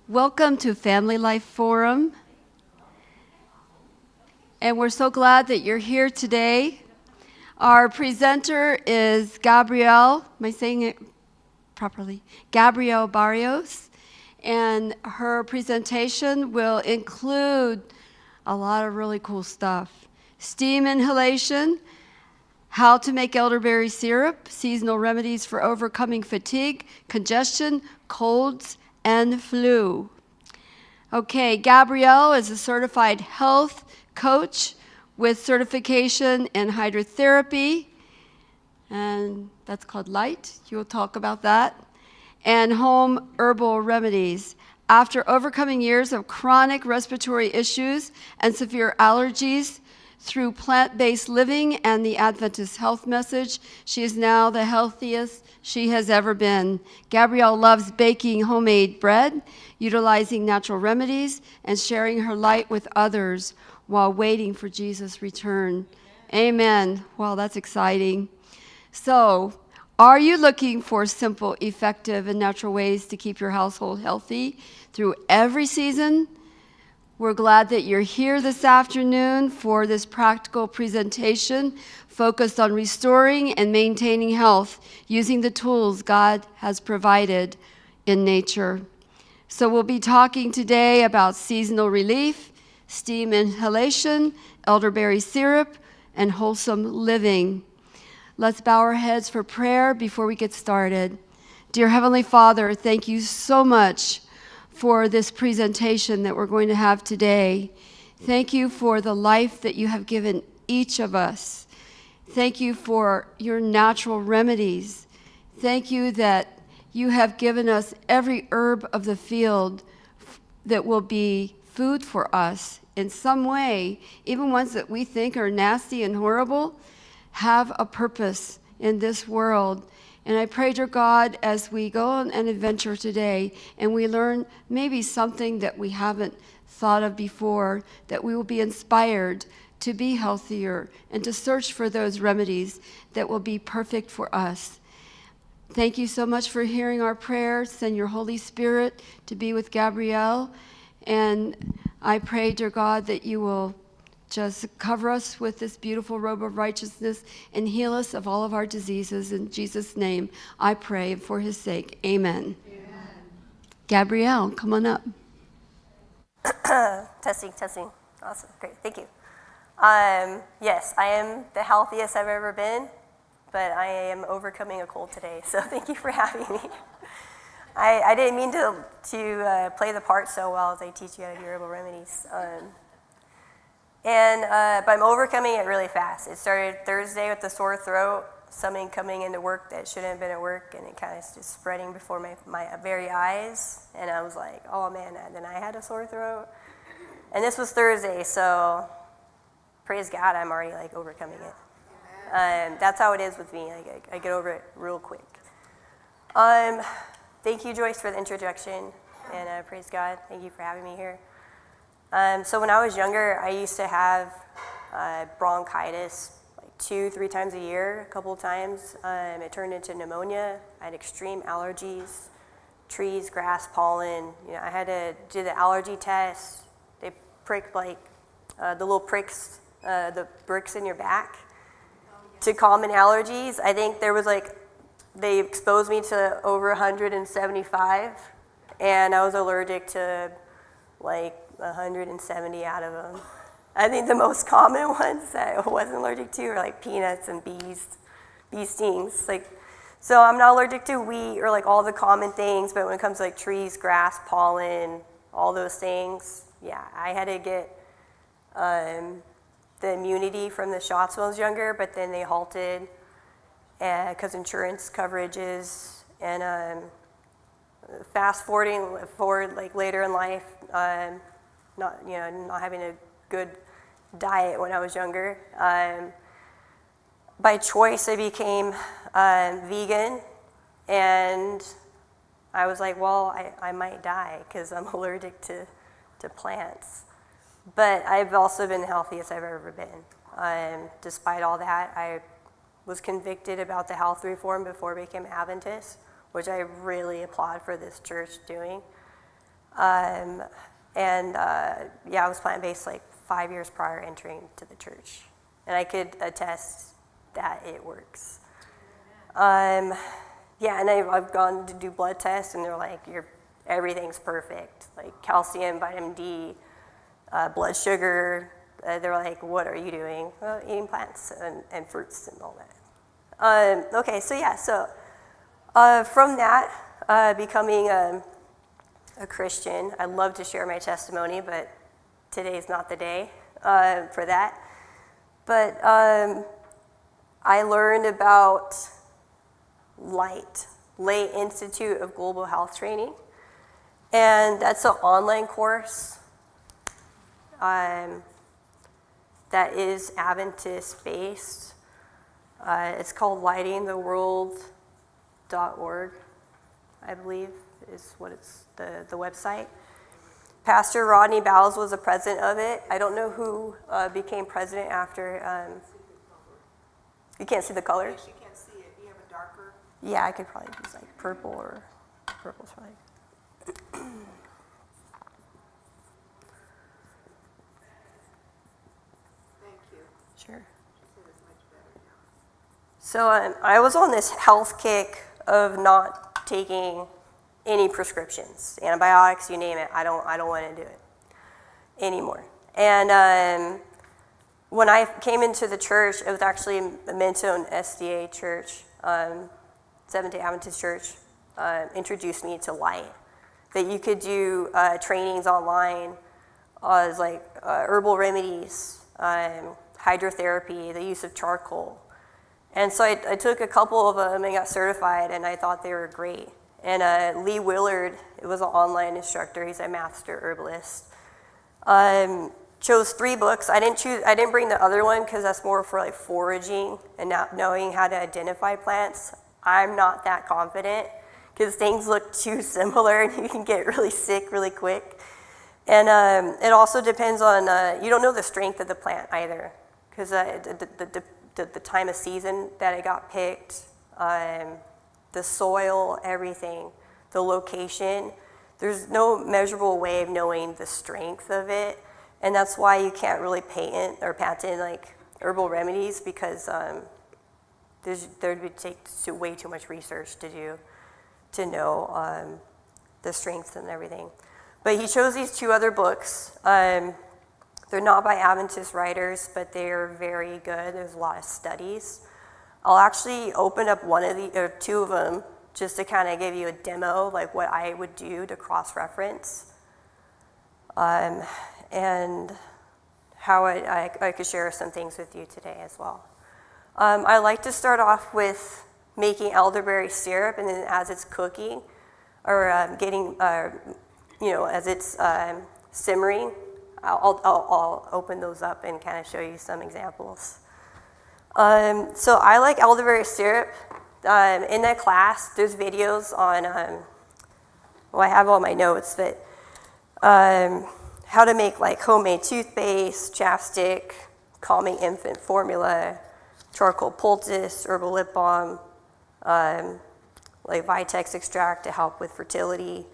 Welcome to Family Life Forum. And we're so glad that you're here today. Our presenter is Gabrielle, am I saying it properly? Gabrielle Barrios. And her presentation will include a lot of really cool stuff. Steam inhalation, how to make elderberry syrup, seasonal remedies for overcoming fatigue, congestion, colds, and flu. Okay, Gabrielle is a certified health coach with certification in hydrotherapy, and that's called Light. You'll talk about that. And home herbal remedies. After overcoming years of chronic respiratory issues and severe allergies, through plant-based living and the Adventist health message, she is now the healthiest she has ever been. Gabrielle loves baking homemade bread, utilizing natural remedies, and sharing her light with others while waiting for Jesus' return. Amen. Wow, that's exciting. So, are you looking for simple, effective, and natural ways to keep your household healthy through every season? We're glad that you're here this afternoon for this practical presentation focused on restoring and maintaining health using the tools God has provided in nature. So we'll be talking today about seasonal relief, steam inhalation, elderberry syrup, and wholesome living. Let's bow our heads for prayer before we get started. Dear Heavenly Father, thank you so much for this presentation that we're going to have today. Thank you for the life that you have given each of us. Thank you for your natural remedies. Thank you that you have given us every herb of the field that will be food for us in some way, even ones that we think are nasty and horrible, have a purpose in this world. And I pray, dear God, as we go on an adventure today and we learn maybe something that we haven't thought of before, that we will be inspired to be healthier and to search for those remedies that will be perfect for us. Thank you so much for hearing our prayers. Send your Holy Spirit to be with Gabrielle. And I pray, dear God, that you will just cover us with this beautiful robe of righteousness and heal us of all of our diseases. In Jesus' name, I pray for his sake. Amen. Amen. Gabrielle, come on up. Testing. Awesome. Great. Thank you. Yes, I am the healthiest I've ever been, but I am overcoming a cold today, so thank you for having me. I didn't mean to play the part so well as I teach you how to do herbal remedies. But I'm overcoming it really fast. It started Thursday with the sore throat, something coming into work that shouldn't have been at work, and it kind of just spreading before my very eyes. And I was like, oh man, then I had a sore throat. And this was Thursday, so praise God, I'm already like overcoming it. That's how it is with me. I get over it real quick. Thank you, Joyce, for the introduction, and praise God. Thank you for having me here. So when I was younger, I used to have bronchitis like 2-3 times a year, a couple of times. It turned into pneumonia. I had extreme allergies, trees, grass, pollen. I had to do the allergy test. They pricked like the little pricks, the bricks in your back to common allergies. I think there was they exposed me to over 175, and I was allergic to 170 out of them. I think the most common ones that I wasn't allergic to are peanuts and bee stings. So I'm not allergic to wheat or all the common things, but when it comes to trees, grass, pollen, all those things, yeah, I had to get the immunity from the shots when I was younger, but then they halted because insurance coverages, and fast forward later in life, not having a good diet when I was younger. By choice, I became vegan, and I was like, well, I might die because I'm allergic to plants. But I've also been the healthiest I've ever been. Despite all that, I was convicted about the health reform before I became Adventist, which I really applaud for this church doing. Yeah, I was plant-based like 5 years prior entering to the church. And I could attest that it works. Yeah, and I've gone to do blood tests, and they're like, everything's perfect. Like calcium, vitamin D, blood sugar. They're like, what are you doing? Well, eating plants and fruits and all that. Okay, so yeah, from that, becoming a Christian, I'd love to share my testimony, but today's not the day for that. But I learned about Lay Institute of Global Health Training, and that's an online course that is Adventist-based. It's called lightingtheworld.org, I believe, is what it's the website. Pastor Rodney Bowles was the president of it. I don't know who became president after. You can't see the color? Yes, you can't see it. You have a darker. Yeah, I could probably use like purple or purple's probably. Thank you. Sure. She said it's much better now. So I was on this health kick of not taking any prescriptions, antibiotics, you name it. I don't want to do it anymore. And when I came into the church, it was actually a Mentone SDA church, Seventh-day Adventist church, introduced me to Light. That you could do trainings online, like herbal remedies, hydrotherapy, the use of charcoal. And so I took a couple of them and got certified, and I thought they were great. And Lee Willard, it was an online instructor, he's a master herbalist, chose 3 books. I didn't bring the other one because that's more for like foraging and not knowing how to identify plants. I'm not that confident because things look too similar and you can get really sick really quick. And it also depends on, you don't know the strength of the plant either, because the time of season that it got picked, the soil, everything, the location. There's no measurable way of knowing the strength of it, and that's why you can't really patent like herbal remedies, because there would take way too much research to do to know the strengths and everything. But he chose these 2 other books. They're not by Adventist writers, but they're very good. There's a lot of studies. I'll actually open up 2 of them just to kind of give you a demo, like what I would do to cross-reference, and how I could share some things with you today as well. I like to start off with making elderberry syrup, and then as it's cooking, or as it's simmering, I'll open those up and kind of show you some examples. So I like elderberry syrup. In that class, there's videos on, I have all my notes, but how to make like homemade toothpaste, chapstick, calming infant formula, charcoal poultice, herbal lip balm, like Vitex extract to help with fertility.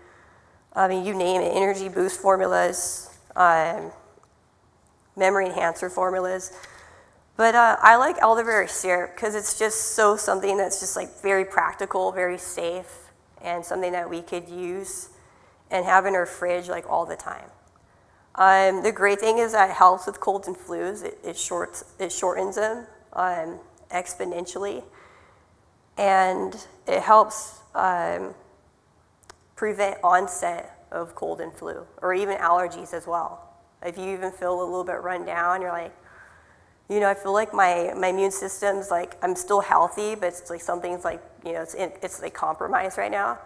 I mean, you name it, energy boost formulas, memory enhancer formulas. But I like elderberry syrup because it's just something that's just like very practical, very safe, and something that we could use and have in our fridge like all the time. The great thing is that it helps with colds and flus. It shortens them exponentially, and it helps prevent onset of cold and flu, or even allergies as well. If you even feel a little bit run down, you're like, I feel like my immune system's like, I'm still healthy, but it's like something's like, it's like compromised right now.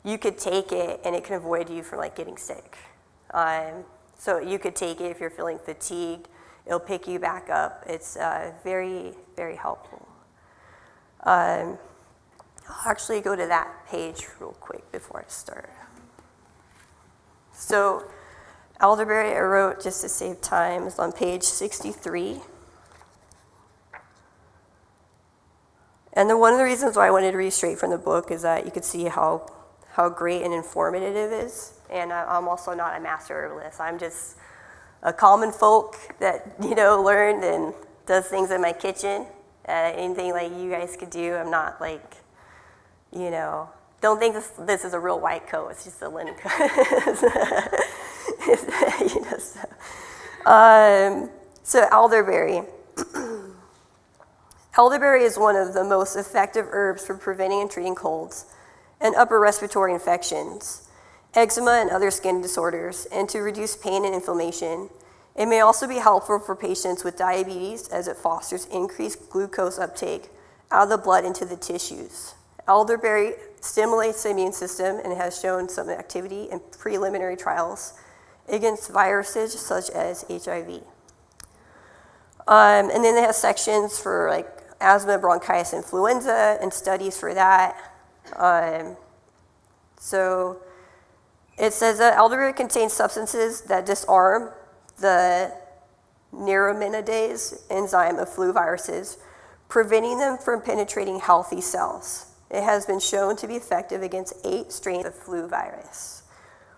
You could take it and it can avoid you from like getting sick. So you could take it if you're feeling fatigued. It'll pick you back up. It's very, very helpful. I'll actually go to that page real quick before I start. So elderberry, I wrote just to save time, is on page 63. And then one of the reasons why I wanted to read straight from the book is that you could see how how great and informative it is. And I'm also not a master herbalist. I'm just a common folk that, learned and does things in my kitchen. Anything like you guys could do. I'm not like, don't think this is a real white coat. It's just a linen coat. So elderberry. Elderberry is one of the most effective herbs for preventing and treating colds and upper respiratory infections, eczema and other skin disorders, and to reduce pain and inflammation. It may also be helpful for patients with diabetes as it fosters increased glucose uptake out of the blood into the tissues. Elderberry stimulates the immune system and has shown some activity in preliminary trials against viruses such as HIV. And then they have sections for like asthma, bronchitis, influenza, and studies for that. So it says that elderberry contains substances that disarm the neuraminidase enzyme of flu viruses, preventing them from penetrating healthy cells. It has been shown to be effective against 8 strains of flu virus,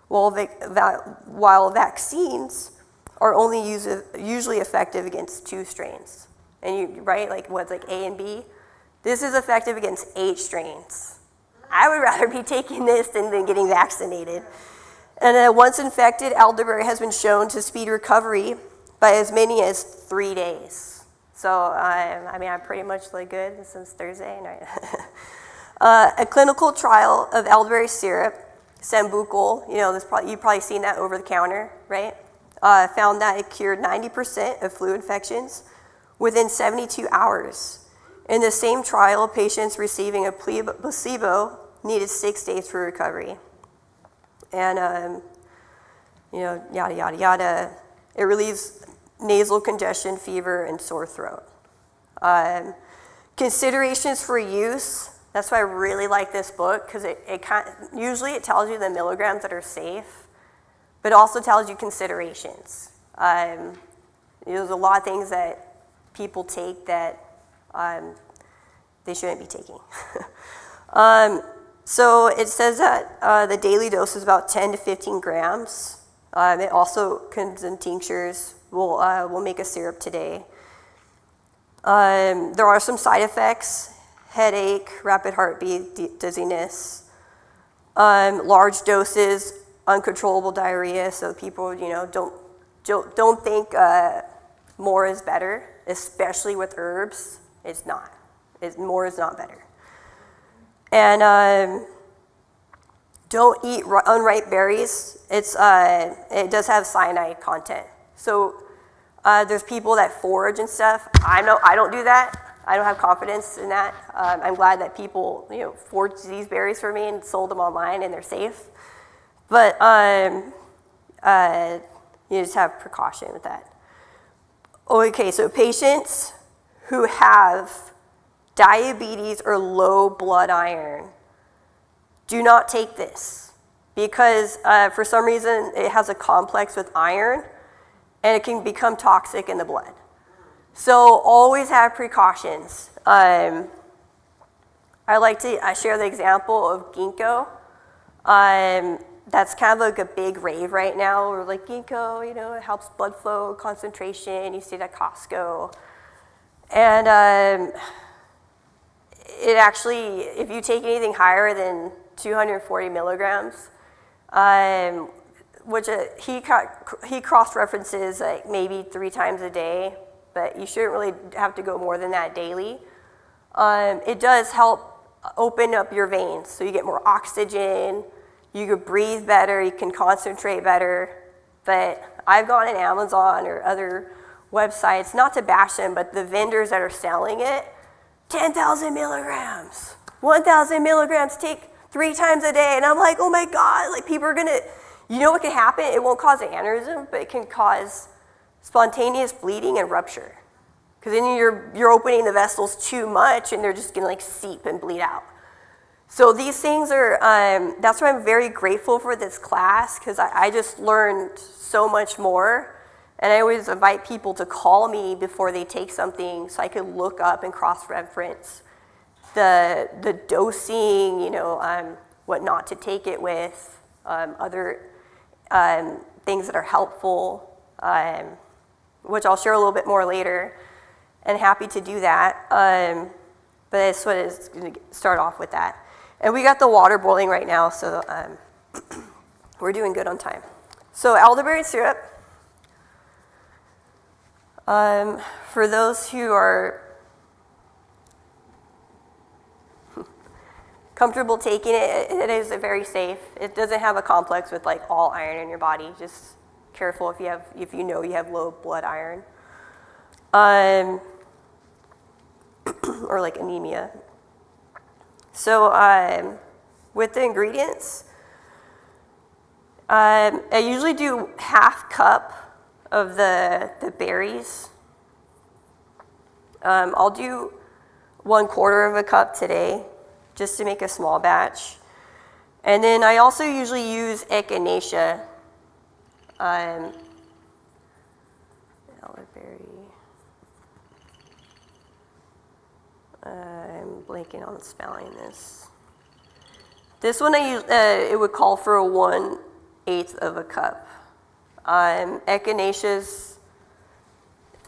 while vaccines are only usually effective against 2 strains. And like A and B? This is effective against 8 strains. I would rather be taking this than getting vaccinated. And once infected, elderberry has been shown to speed recovery by as many as 3 days. So, I'm pretty much good since Thursday. A clinical trial of elderberry syrup, Sambucol, you've probably seen that over the counter, right? Found that it cured 90% of flu infections within 72 hours. In the same trial, patients receiving a placebo needed 6 days for recovery. And, yada, yada, yada. It relieves nasal congestion, fever, and sore throat. Considerations for use. That's why I really like this book, because usually it tells you the milligrams that are safe, but also tells you considerations. There's a lot of things that people take that they shouldn't be taking. So it says that the daily dose is about 10 to 15 grams. It also comes in tinctures. We'll make a syrup today. There are some side effects: headache, rapid heartbeat, dizziness, large doses, uncontrollable diarrhea. So people, don't think more is better, especially with herbs. It's not. More is not better. And don't eat unripe berries. It does have cyanide content. So there's people that forage and stuff. I don't do that. I don't have confidence in that. I'm glad that people foraged these berries for me and sold them online and they're safe. But you just have precaution with that. Okay, so patients who have diabetes or low blood iron, do not take this because for some reason it has a complex with iron and it can become toxic in the blood. So always have precautions. I share the example of ginkgo. That's kind of like a big rave right now. We're like, ginkgo, it helps blood flow, concentration. You see it at Costco. And it actually, if you take anything higher than 240 milligrams, which he cross-references like maybe 3 times a day, but you shouldn't really have to go more than that daily. It does help open up your veins, so you get more oxygen, you can breathe better, you can concentrate better. But I've gone on Amazon or other websites, not to bash them, but the vendors that are selling it, 10,000 milligrams, 1,000 milligrams, take 3 times a day. And I'm like, oh my God, like people are gonna, what can happen? It won't cause an aneurysm, but it can cause spontaneous bleeding and rupture. Because then you're opening the vessels too much and they're just gonna like seep and bleed out. So these things are, that's why I'm very grateful for this class, because I just learned so much more. And I always invite people to call me before they take something so I can look up and cross-reference the dosing, what not to take it with, other things that are helpful, which I'll share a little bit more later, and happy to do that. But I just want to start off with that. And we got the water boiling right now, so we're doing good on time. So elderberry syrup, for those who are comfortable taking it, it is very safe. It doesn't have a complex with like all iron in your body. Just careful if you know you have low blood iron, or like anemia. So with the ingredients, I usually do half cup of the berries. I'll do 1/4 of a cup today, just to make a small batch. And then I also usually use echinacea. Elderberry. I'm blanking on spelling this. This one I use, it would call for a 1/8 of a cup. Echinacea's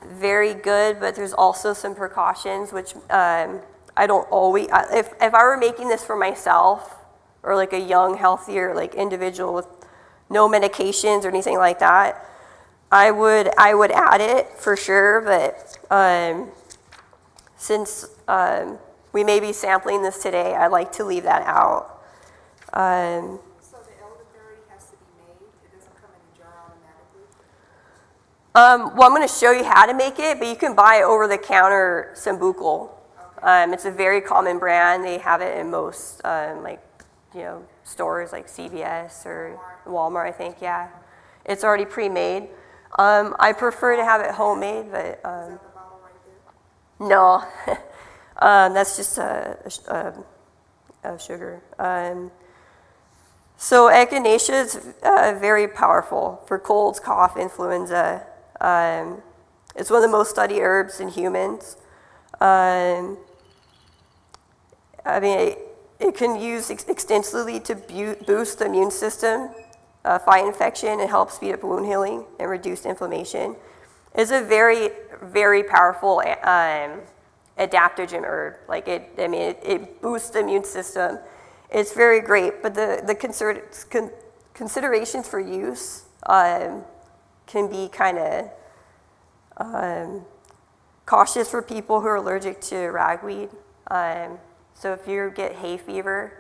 very good, but there's also some precautions, which I don't always, if I were making this for myself, or like a young, healthier like individual with no medications or anything like that, I would add it for sure, but since we may be sampling this today, I like to leave that out. So the elderberry has to be made? It doesn't come in a jar automatically? Well, I'm going to show you how to make it, but you can buy over-the-counter Sambucol. It's a very common brand. They have it in most stores like CVS or Walmart, I think. Yeah, it's already pre-made. I prefer to have it homemade, but Is that the bottle right there? no, that's just a sugar. So echinacea is very powerful for colds, cough, influenza. It's one of the most studied herbs in humans. It can use extensively to boost the immune system, fight infection, and help speed up wound healing and reduce inflammation. It's a very, very powerful adaptogen herb. It boosts the immune system. It's very great, but the considerations for use can be kind of cautious for people who are allergic to ragweed. So if you get hay fever,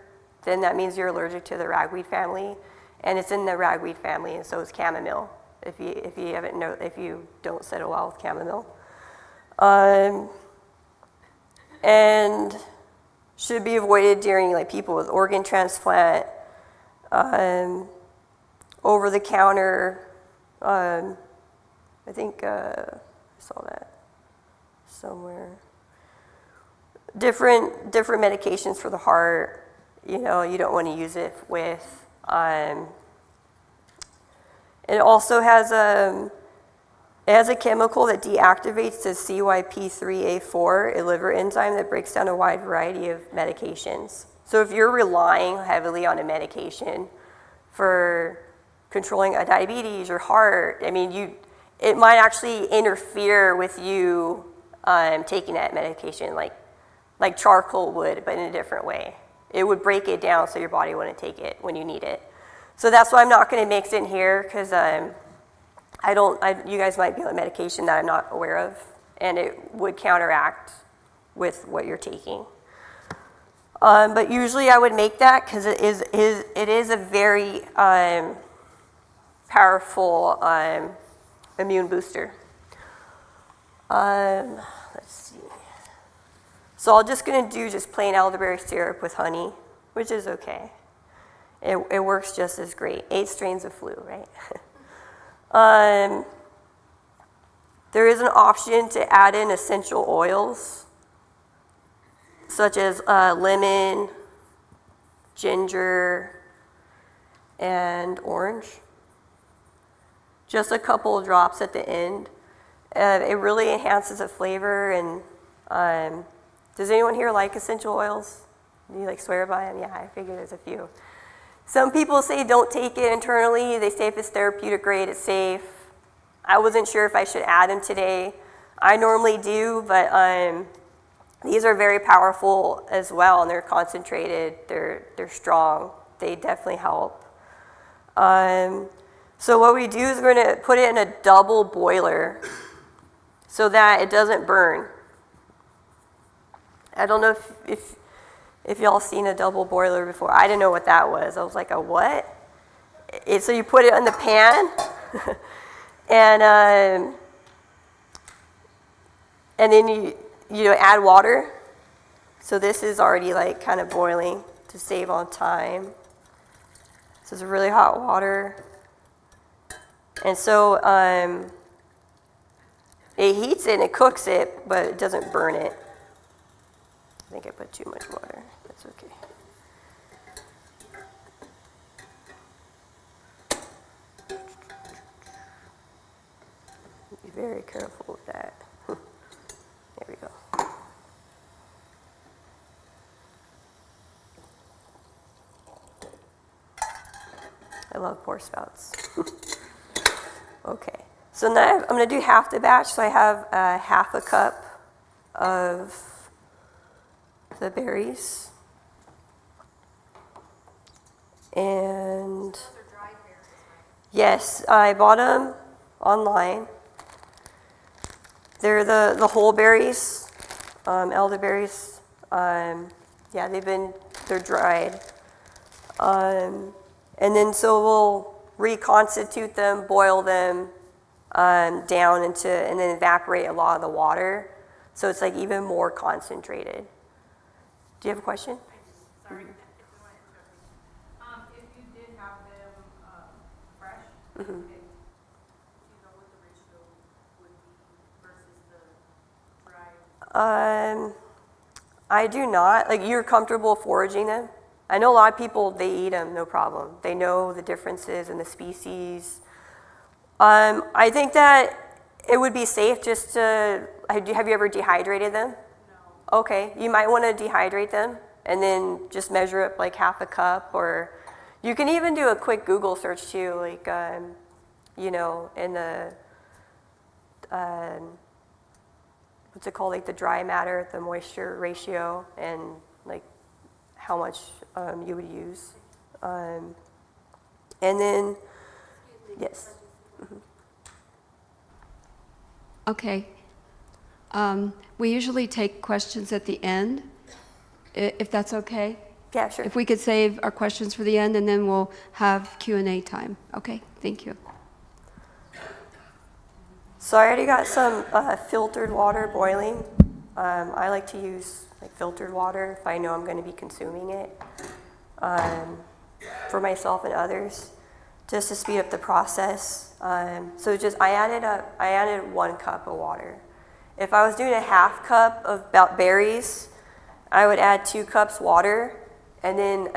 then that means you're allergic to the ragweed family, and it's in the ragweed family, and so is chamomile. If you don't settle well with chamomile, and should be avoided during like people with organ transplant, over the counter. I think I saw that somewhere. Different medications for the heart. You don't want to use it with. It also has a chemical that deactivates the CYP3A4, a liver enzyme that breaks down a wide variety of medications. So if you're relying heavily on a medication for controlling a diabetes or heart, it might actually interfere with you taking that medication, like charcoal would, but in a different way. It would break it down so your body wouldn't take it when you need it. So that's why I'm not going to mix in here, because you guys might be on medication that I'm not aware of, and it would counteract with what you're taking. But usually I would make that because it is a very powerful immune booster. Let's see. So I'm just going to do just plain elderberry syrup with honey, which is okay. It works just as great. 8 strains of flu, right? There is an option to add in essential oils, such as lemon, ginger, and orange. Just a couple of drops at the end. It really enhances the flavor. And does anyone here like essential oils? Do you like swear by them? Yeah, I figure there's a few. Some people say don't take it internally. They say if it's therapeutic grade, it's safe. I wasn't sure if I should add them today. I normally do, but these are very powerful as well, and they're concentrated. They're strong. They definitely help. So what we do is we're going to put it in a double boiler so that it doesn't burn. I don't know if y'all seen a double boiler before. I didn't know what that was. I was like, a what? So you put it in the pan, and then you add water. So this is already like kind of boiling to save on time. This is really hot water. And so it heats it and it cooks it, but it doesn't burn it. I think I put too much water. That's okay. Be very careful with that. There we go. I love pour spouts. Okay, so now I'm going to do half the batch. So I have half a cup of the berries. And Those are dried berries, right? yes, I bought them online. They're the whole berries, elderberries. Yeah, they're dried. And then so we'll reconstitute them, boil them down and then evaporate a lot of the water. So it's like even more concentrated. Do you have a question? Sorry, if you want to interrupt me. If you did have them fresh, do you know what the ratio would be versus the dried? I do not. Like, you're comfortable foraging them? I know a lot of people, they eat them, no problem. They know the differences in the species. I think that it would be safe just to, have you ever dehydrated them? No. Okay, you might want to dehydrate them and then just measure up like half a cup, or you can even do a quick Google search too, like, in the, what's it called, like the dry matter, the moisture ratio, and like how much you would use. And then, yes. Okay. We usually take questions at the end, if that's okay. Yeah, sure. If we could save our questions for the end, and then we'll have Q&A time. Okay, thank you. So I already got some filtered water boiling. I like to use like filtered water if I know I'm going to be consuming it for myself and others, just to speed up the process. So I added 1 cup of water. If I was doing a half cup of berries, I would add 2 cups water and then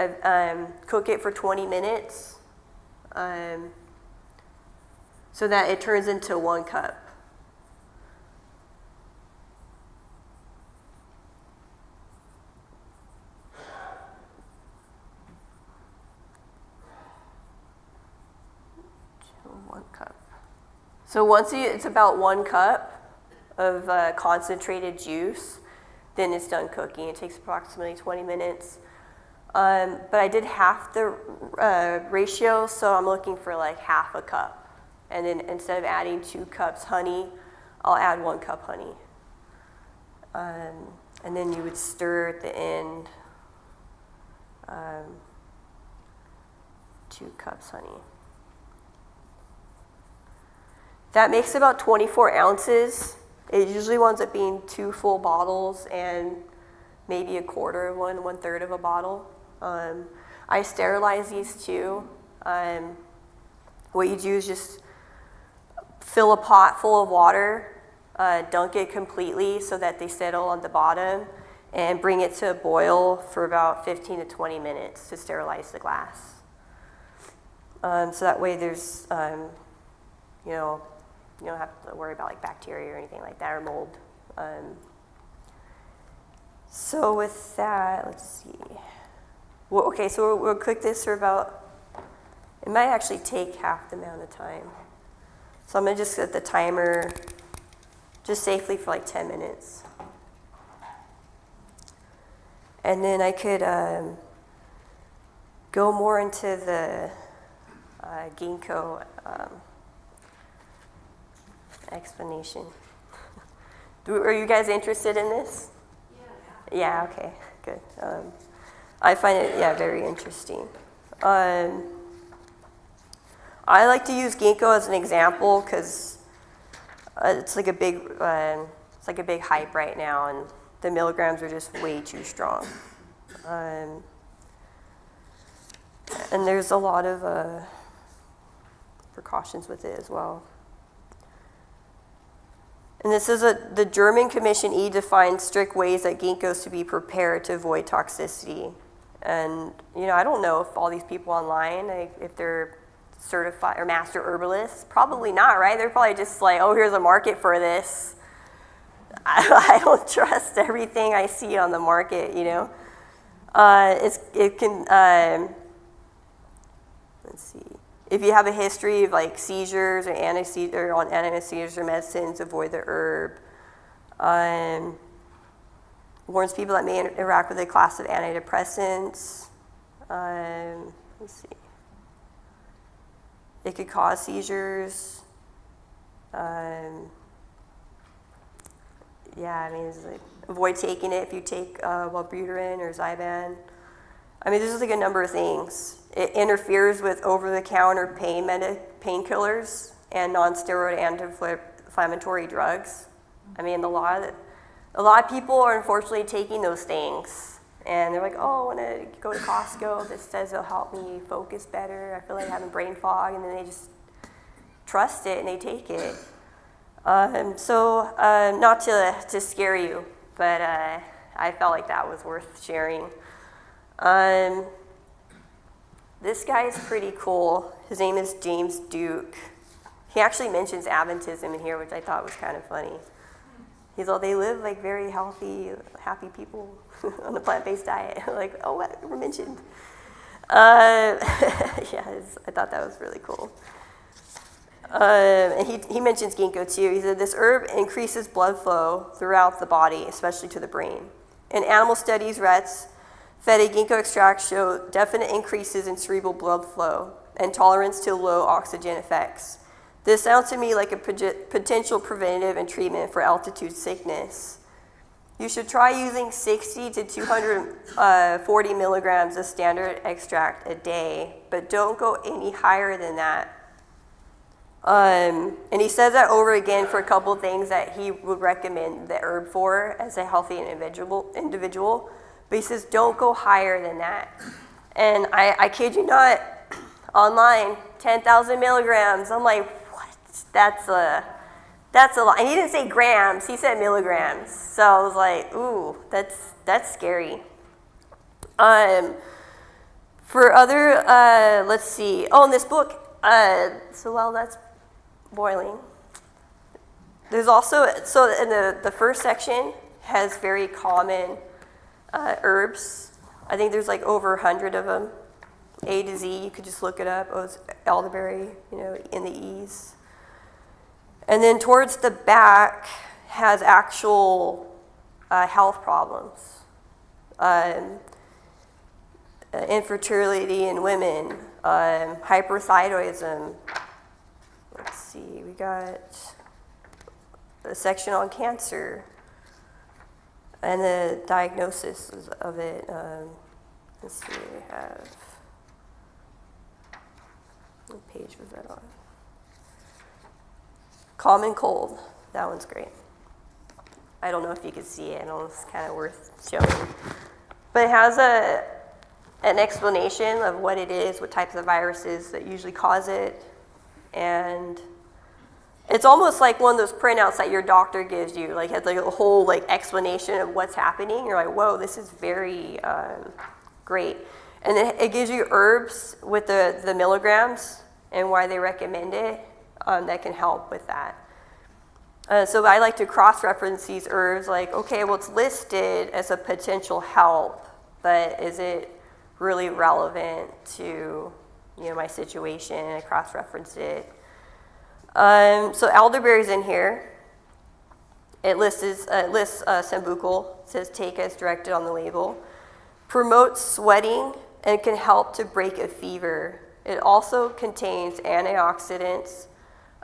cook it for 20 minutes so that it turns into 1 cup. So it's about 1 cup of concentrated juice, then it's done cooking. It takes approximately 20 minutes. But I did half the ratio, so I'm looking for like half a cup. And then instead of adding 2 cups honey, I'll add 1 cup honey. And then you would stir at the end 2 cups honey. That makes about 24 ounces. It usually winds up being 2 full bottles and maybe a quarter of 1/3 of a bottle. I sterilize these too. What you do is just fill a pot full of water, dunk it completely so that they settle on the bottom, and bring it to a boil for about 15 to 20 minutes to sterilize the glass. So that way there's, you don't have to worry about like bacteria or anything like that, or mold. So with that, let's see. Well, okay, so we'll cook this for about, it might actually take half the amount of time. So I'm gonna just set the timer just safely for like 10 minutes. And then I could go more into the ginkgo explanation. Are you guys interested in this? Yeah, okay, good. I find it, very interesting. I like to use ginkgo as an example because it's like a big hype right now, and the milligrams are just way too strong. And there's a lot of precautions with it as well. And this is the German Commission E defines strict ways that ginkgo is to be prepared to avoid toxicity. And, I don't know if all these people online, if they're certified or master herbalists. Probably not, right? They're probably just like, oh, here's a market for this. I don't trust everything I see on the market, It can, let's see. If you have a history of like seizures or on anti-seizures or medicines, avoid the herb. Warns people that may interact with a class of antidepressants. Let's see. It could cause seizures. It's like, avoid taking it if you take Wellbutrin or Zyban. There's like a number of things. It interferes with over-the-counter painkillers and non-steroid anti-inflammatory drugs. A lot of people are unfortunately taking those things, and they're like, oh, I want to go to Costco. This says it'll help me focus better. I feel like I'm having brain fog, and then they just trust it and they take it. Not to scare you, but I felt like that was worth sharing. This guy is pretty cool. His name is James Duke. He actually mentions Adventism in here, which I thought was kind of funny. He's all, they live like very healthy, happy people on a plant-based diet. Like, oh, what? We're mentioned. I thought that was really cool. And he mentions ginkgo too. He said this herb increases blood flow throughout the body, especially to the brain. In animal studies, rats fed a ginkgo extract show definite increases in cerebral blood flow and tolerance to low oxygen effects. This sounds to me like a potential preventative and treatment for altitude sickness. You should try using 60 to 240 milligrams of standard extract a day, but don't go any higher than that. And he says that over again for a couple of things that he would recommend the herb for as a healthy individual. But he says don't go higher than that. And I kid you not, online, 10,000 milligrams. I'm like, what? That's a lot. And he didn't say grams, he said milligrams. So I was like, ooh, that's scary. For other, let's see. Oh, in this book, while that's boiling, there's also, in the first section has very common herbs. I think there's like over 100 of them, A to Z. You could just look it up. Oh, it's elderberry, in the E's. And then towards the back has actual health problems. Infertility in women, hyperthyroidism. Let's see, we got a section on cancer and the diagnosis of it. Let's see, we have, what page was that on? Common cold, that one's great. I don't know if you can see it, it's kind of worth showing. But it has an explanation of what it is, what types of viruses that usually cause it, and it's almost like one of those printouts that your doctor gives you, like has like a whole like explanation of what's happening. You're like, whoa, this is very great. And then it gives you herbs with the milligrams and why they recommend it that can help with that. So I like to cross-reference these herbs, like, okay, well, it's listed as a potential help, but is it really relevant to, my situation? And I cross-referenced it. So elderberry's in here. It lists sambucol. It says take as directed on the label. Promotes sweating and can help to break a fever. It also contains antioxidant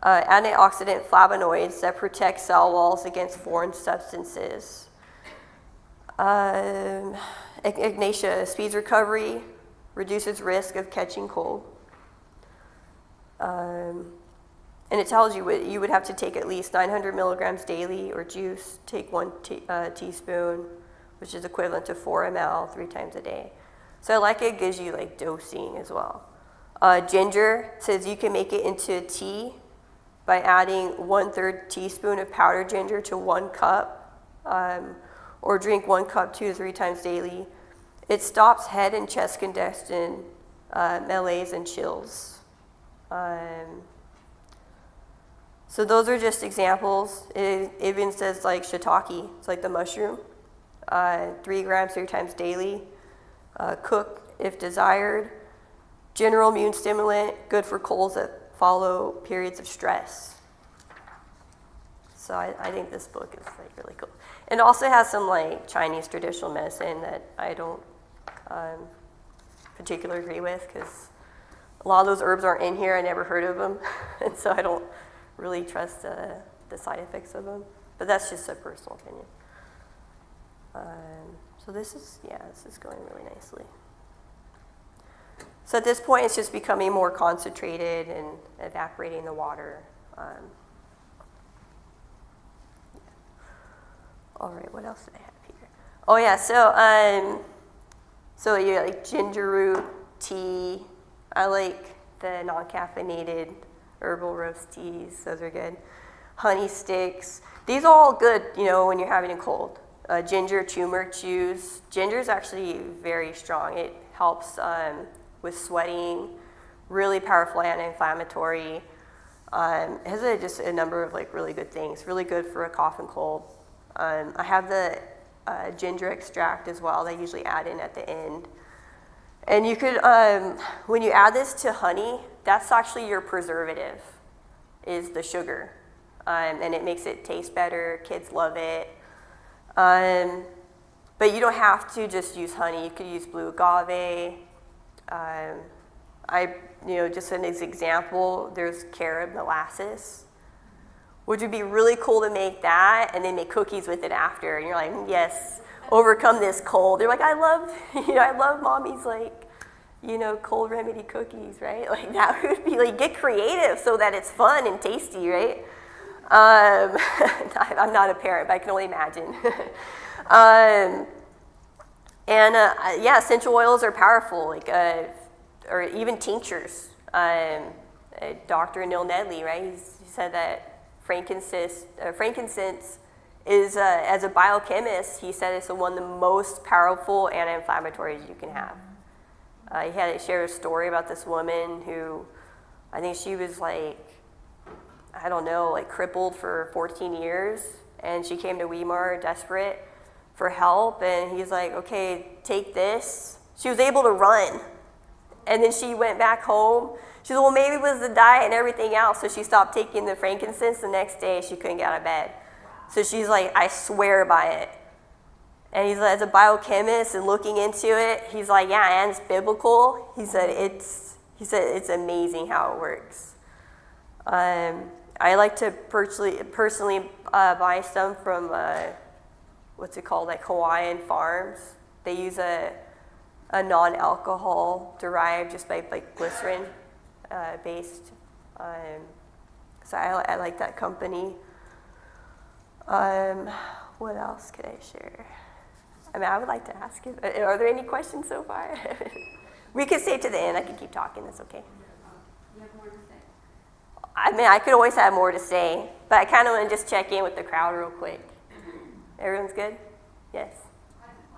flavonoids that protect cell walls against foreign substances. Ignatia speeds recovery, reduces risk of catching cold. And it tells you you would have to take at least 900 milligrams daily, or juice, take 1 teaspoon, which is equivalent to 4 ml 3 times a day. So I like it gives you like dosing as well. Ginger says you can make it into a tea by adding 1/3 teaspoon of powdered ginger to 1 cup, or drink 1 cup 2 to 3 times daily. It stops head and chest congestion, malaise, and chills. So those are just examples. It even says like shiitake, it's like the mushroom, 3 grams 3 times daily. Cook if desired. General immune stimulant, good for colds that follow periods of stress. So I think this book is like really cool. It also has some like Chinese traditional medicine that I don't particularly agree with, because a lot of those herbs aren't in here. I never heard of them, and so I don't really trust the side effects of them. But that's just a personal opinion. So this is going really nicely. So at this point, it's just becoming more concentrated and evaporating the water. All right, what else did I have here? Oh yeah, so you like ginger root tea. I like the non-caffeinated herbal roast teas. Those are good. Honey sticks. These are all good, when you're having a cold. Ginger turmeric juice. Ginger is actually very strong. It helps with sweating. Really powerful anti-inflammatory. It has just a number of like really good things. Really good for a cough and cold. I have the ginger extract as well. They usually add in at the end. And you could, when you add this to honey, that's actually your preservative, is the sugar. And it makes it taste better. Kids love it. But you don't have to just use honey. You could use blue agave. Just as an example, there's carob molasses, which would be really cool to make that and then make cookies with it after. And you're like, yes, overcome this cold. They're like, I love mommy's cold remedy cookies, right? Like that would be like, get creative so that it's fun and tasty, right? I'm not a parent, but I can only imagine. Essential oils are powerful, or even tinctures. Dr. Neil Nedley, right? He said that frankincense is, as a biochemist, he said it's one of the most powerful anti-inflammatories you can have. He had shared a story about this woman who, I think she was crippled for 14 years, and she came to Weimar desperate for help, and he's like, okay, take this. She was able to run, and then she went back home. She said, well, maybe it was the diet and everything else, so she stopped taking the frankincense. The next day, she couldn't get out of bed. So she's like, I swear by it. And he's like, as a biochemist and looking into it, he's like, yeah, and it's biblical. He said it's amazing how it works. I like to personally buy some from Hawaiian farms. They use a non-alcohol derived just by glycerin based. So I like that company. What else could I share? I would like to ask you, are there any questions so far? We could stay to the end. I could keep talking. That's okay. You have more to say? I could always have more to say, but I kind of want to just check in with the crowd real quick. Everyone's good? Yes?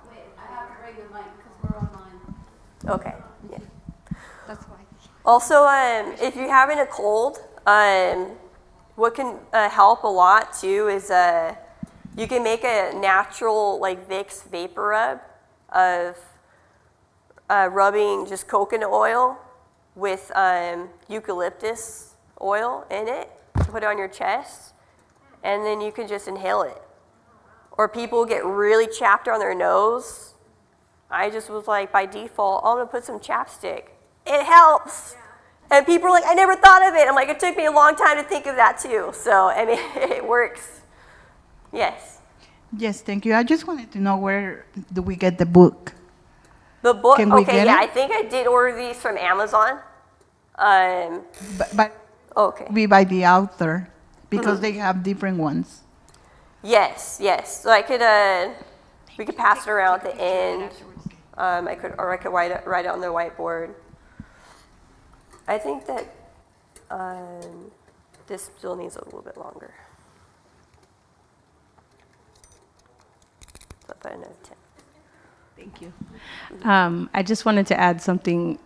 Wait, I have to bring the mic because we're online. Okay, yeah. That's why. Also, if you're having a cold, what can help a lot too is you can make a natural like Vicks vapor rub of rubbing just coconut oil with eucalyptus oil in it. Put it on your chest, and then you can just inhale it. Or people get really chapped on their nose. I just was like, by default, I'm gonna put some chapstick. It helps. And people are like, I never thought of it. I'm like, it took me a long time to think of that too. So, I mean, it works. Yes. Yes, thank you. I just wanted to know, where do we get the book? The book, Can we okay, get yeah, it? I think I did order these from Amazon. But Okay. be by the author, because they have different ones. Yes, yes. So I could, we could pass it around at the end. I could write it on the whiteboard. I think that this still needs a little bit longer. So if I know 10. Thank you. I just wanted to add something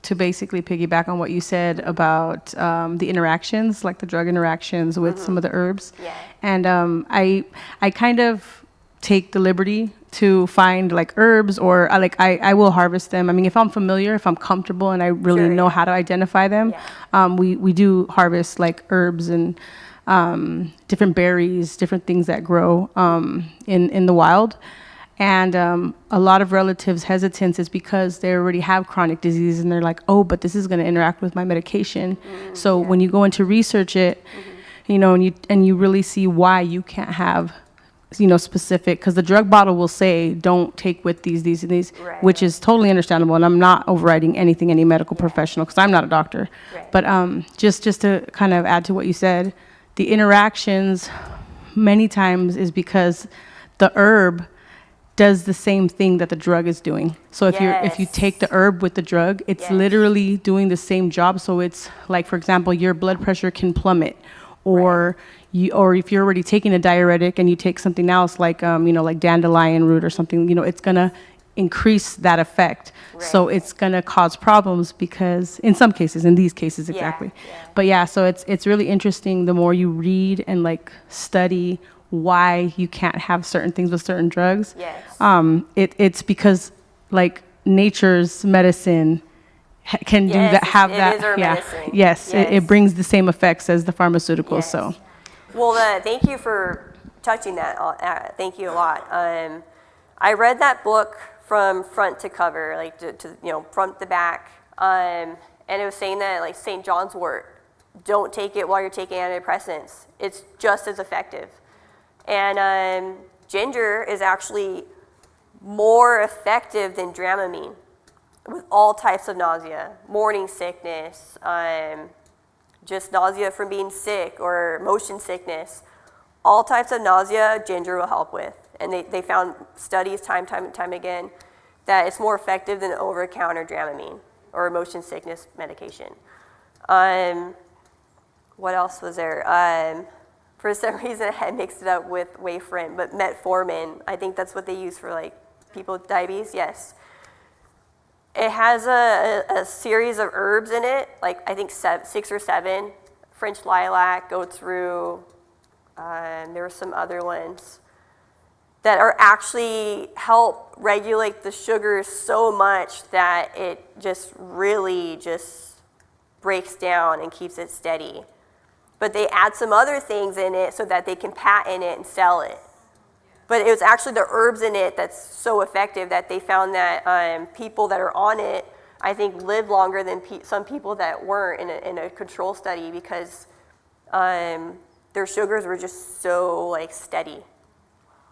to basically piggyback on what you said about the interactions, like the drug interactions with some of the herbs. Yeah. And I kind of take the liberty to find like herbs, or I will harvest them. I mean, if I'm familiar, if I'm comfortable and I really Sure, know yeah. how to identify them, we do harvest like herbs and different berries, different things that grow in the wild. And a lot of relatives' hesitance is because they already have chronic disease and they're like, oh, but this is going to interact with my medication. So when you go into research it, you know, and you really see why you can't have, you know, specific, because the drug bottle will say don't take with these, and these, Right. which is totally understandable. And I'm not overriding anything, any medical professional, because I'm not a doctor. Right. But just to kind of add to what you said, the interactions many times is because the herb does the same thing that the drug is doing. So if you take the herb with the drug, it's Yes. literally doing the same job. So it's like, for example, your blood pressure can plummet, or or if you're already taking a diuretic and you take something else like like dandelion root or something, it's gonna increase that effect. So Right. it's gonna cause problems, because in some cases, in these cases exactly. yeah. But yeah, so it's really interesting the more you read and like study why you can't have certain things with certain drugs. Yes. It's because like nature's medicine can do Yes, that, have it that. is our yeah. medicine. Yes, Yes. It brings the same effects as the pharmaceuticals. Yes. So Well, thank you for touching that. Thank you a lot. I read that book from front to cover, like to front to back, and it was saying that like St. John's wort, don't take it while you're taking antidepressants. It's just as effective. And ginger is actually more effective than Dramamine with all types of nausea, morning sickness, just nausea from being sick or motion sickness. All types of nausea, ginger will help with. And they found studies time and time again that it's more effective than over-the-counter Dramamine or motion sickness medication. What else was there? For some reason, I had mixed it up with warfarin, but metformin, I think that's what they use for like people with diabetes, yes. It has a series of herbs in it, like I think 6 or 7. French lilac, goat's rue, there were some other ones that are actually help regulate the sugars so much that it just really just breaks down and keeps it steady. But they add some other things in it so that they can patent it and sell it. But it was actually the herbs in it that's so effective that they found that people that are on it, I think, live longer than some people that weren't in a control study, because their sugars were just so like steady.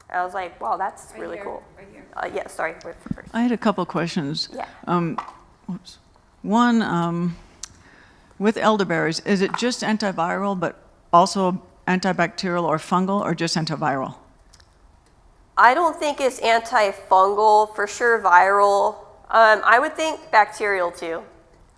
I was like, wow, that's really cool. Yeah, sorry. First. I had a couple questions. Yeah. One, with elderberries, is it just antiviral but also antibacterial or fungal, or just antiviral? I don't think it's antifungal, for sure viral. I would think bacterial too.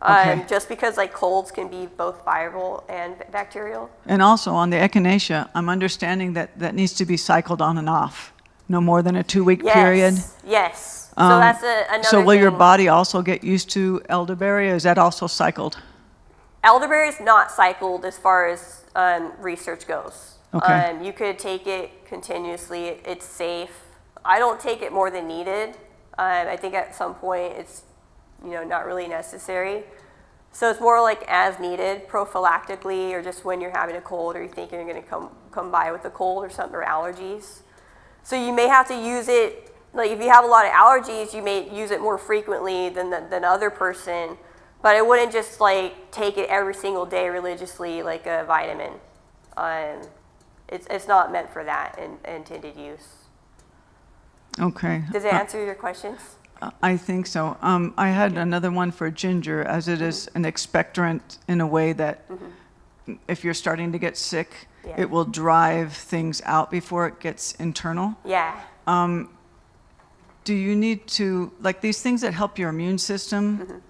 Okay. Just because like colds can be both viral and bacterial. And also on the echinacea, I'm understanding that needs to be cycled on and off, no more than a 2-week period. Yes. So that's another So will your thing. body also get used to elderberry, or is that also cycled? Elderberry is not cycled as far as research goes. Okay. You could take it continuously. It's safe. I don't take it more than needed. I think at some point it's, not really necessary. So it's more like as needed, prophylactically, or just when you're having a cold or you think you're going to come by with a cold or something, or allergies. So you may have to use it, like if you have a lot of allergies, you may use it more frequently than the other person. But I wouldn't just like take it every single day religiously like a vitamin. It's not meant for that intended use. Okay. Does it answer your questions? I think so. I had another one for ginger, as it is an expectorant in a way that if you're starting to get sick, Yeah. it will drive things out before it gets internal. Yeah. Do you need to, like these things that help your immune system,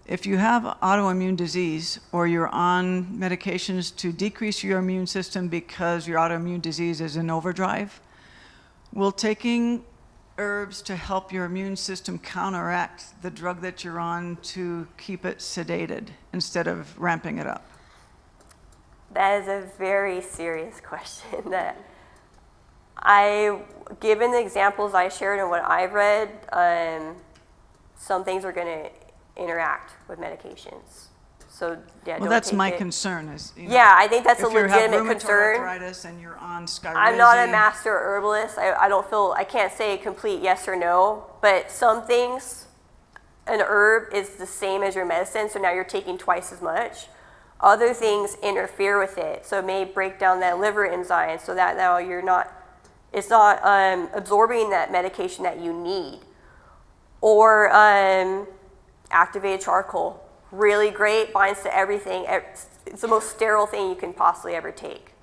if you have autoimmune disease or you're on medications to decrease your immune system because your autoimmune disease is in overdrive, will taking herbs to help your immune system counteract the drug that you're on to keep it sedated instead of ramping it up? That is a very serious question that given the examples I shared and what I've read, some things are going to interact with medications. So yeah, Well, don't that's take my it. concern is, Yeah, I think that's a if you have legitimate rheumatoid concern. arthritis and you're on Skyrizi. I'm not a master herbalist. I can't say a complete yes or no, but some things, an herb is the same as your medicine, so now you're taking twice as much. Other things interfere with it, so it may break down that liver enzyme so that now it's not absorbing that medication that you need. Or activated charcoal, really great, binds to everything. It's the most sterile thing you can possibly ever take,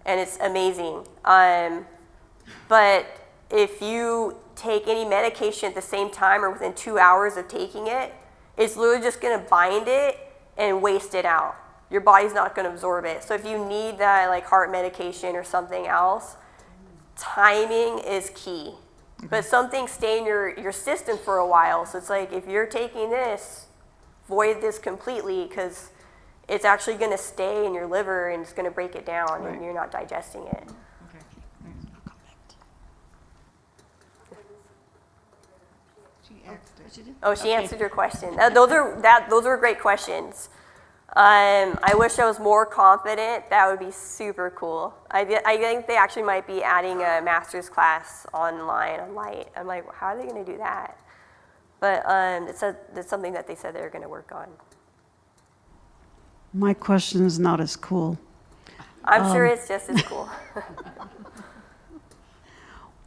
and it's amazing. But if you take any medication at the same time or within 2 hours of taking it, it's literally just going to bind it and waste it out. Your body's not going to absorb it. So if you need that like heart medication or something else, timing is key. But some things stay in your system for a while. So it's like if you're taking this, avoid this completely because it's actually going to stay in your liver and it's going to break it down and you're not digesting it. Okay, thanks. Oh, she answered your question. Those are great questions. I wish I was more confident. That would be super cool. I think they actually might be adding a master's class online on Light. I'm like, how are they going to do that? But it's something that they said they're going to work on. My question is not as cool. I'm sure it's just as cool.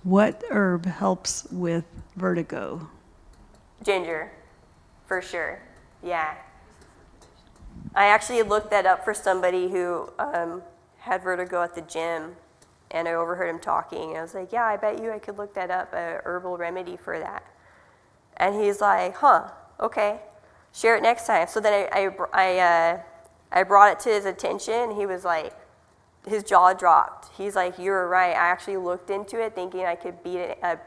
What herb helps with vertigo? Ginger, for sure. Yeah. I actually looked that up for somebody who had vertigo at the gym, and I overheard him talking. And I was like, yeah, I bet you I could look that up, a herbal remedy for that. And he's like, huh, okay, share it next time. So then I brought it to his attention, and he was like, his jaw dropped. He's like, you were right. I actually looked into it thinking I could beat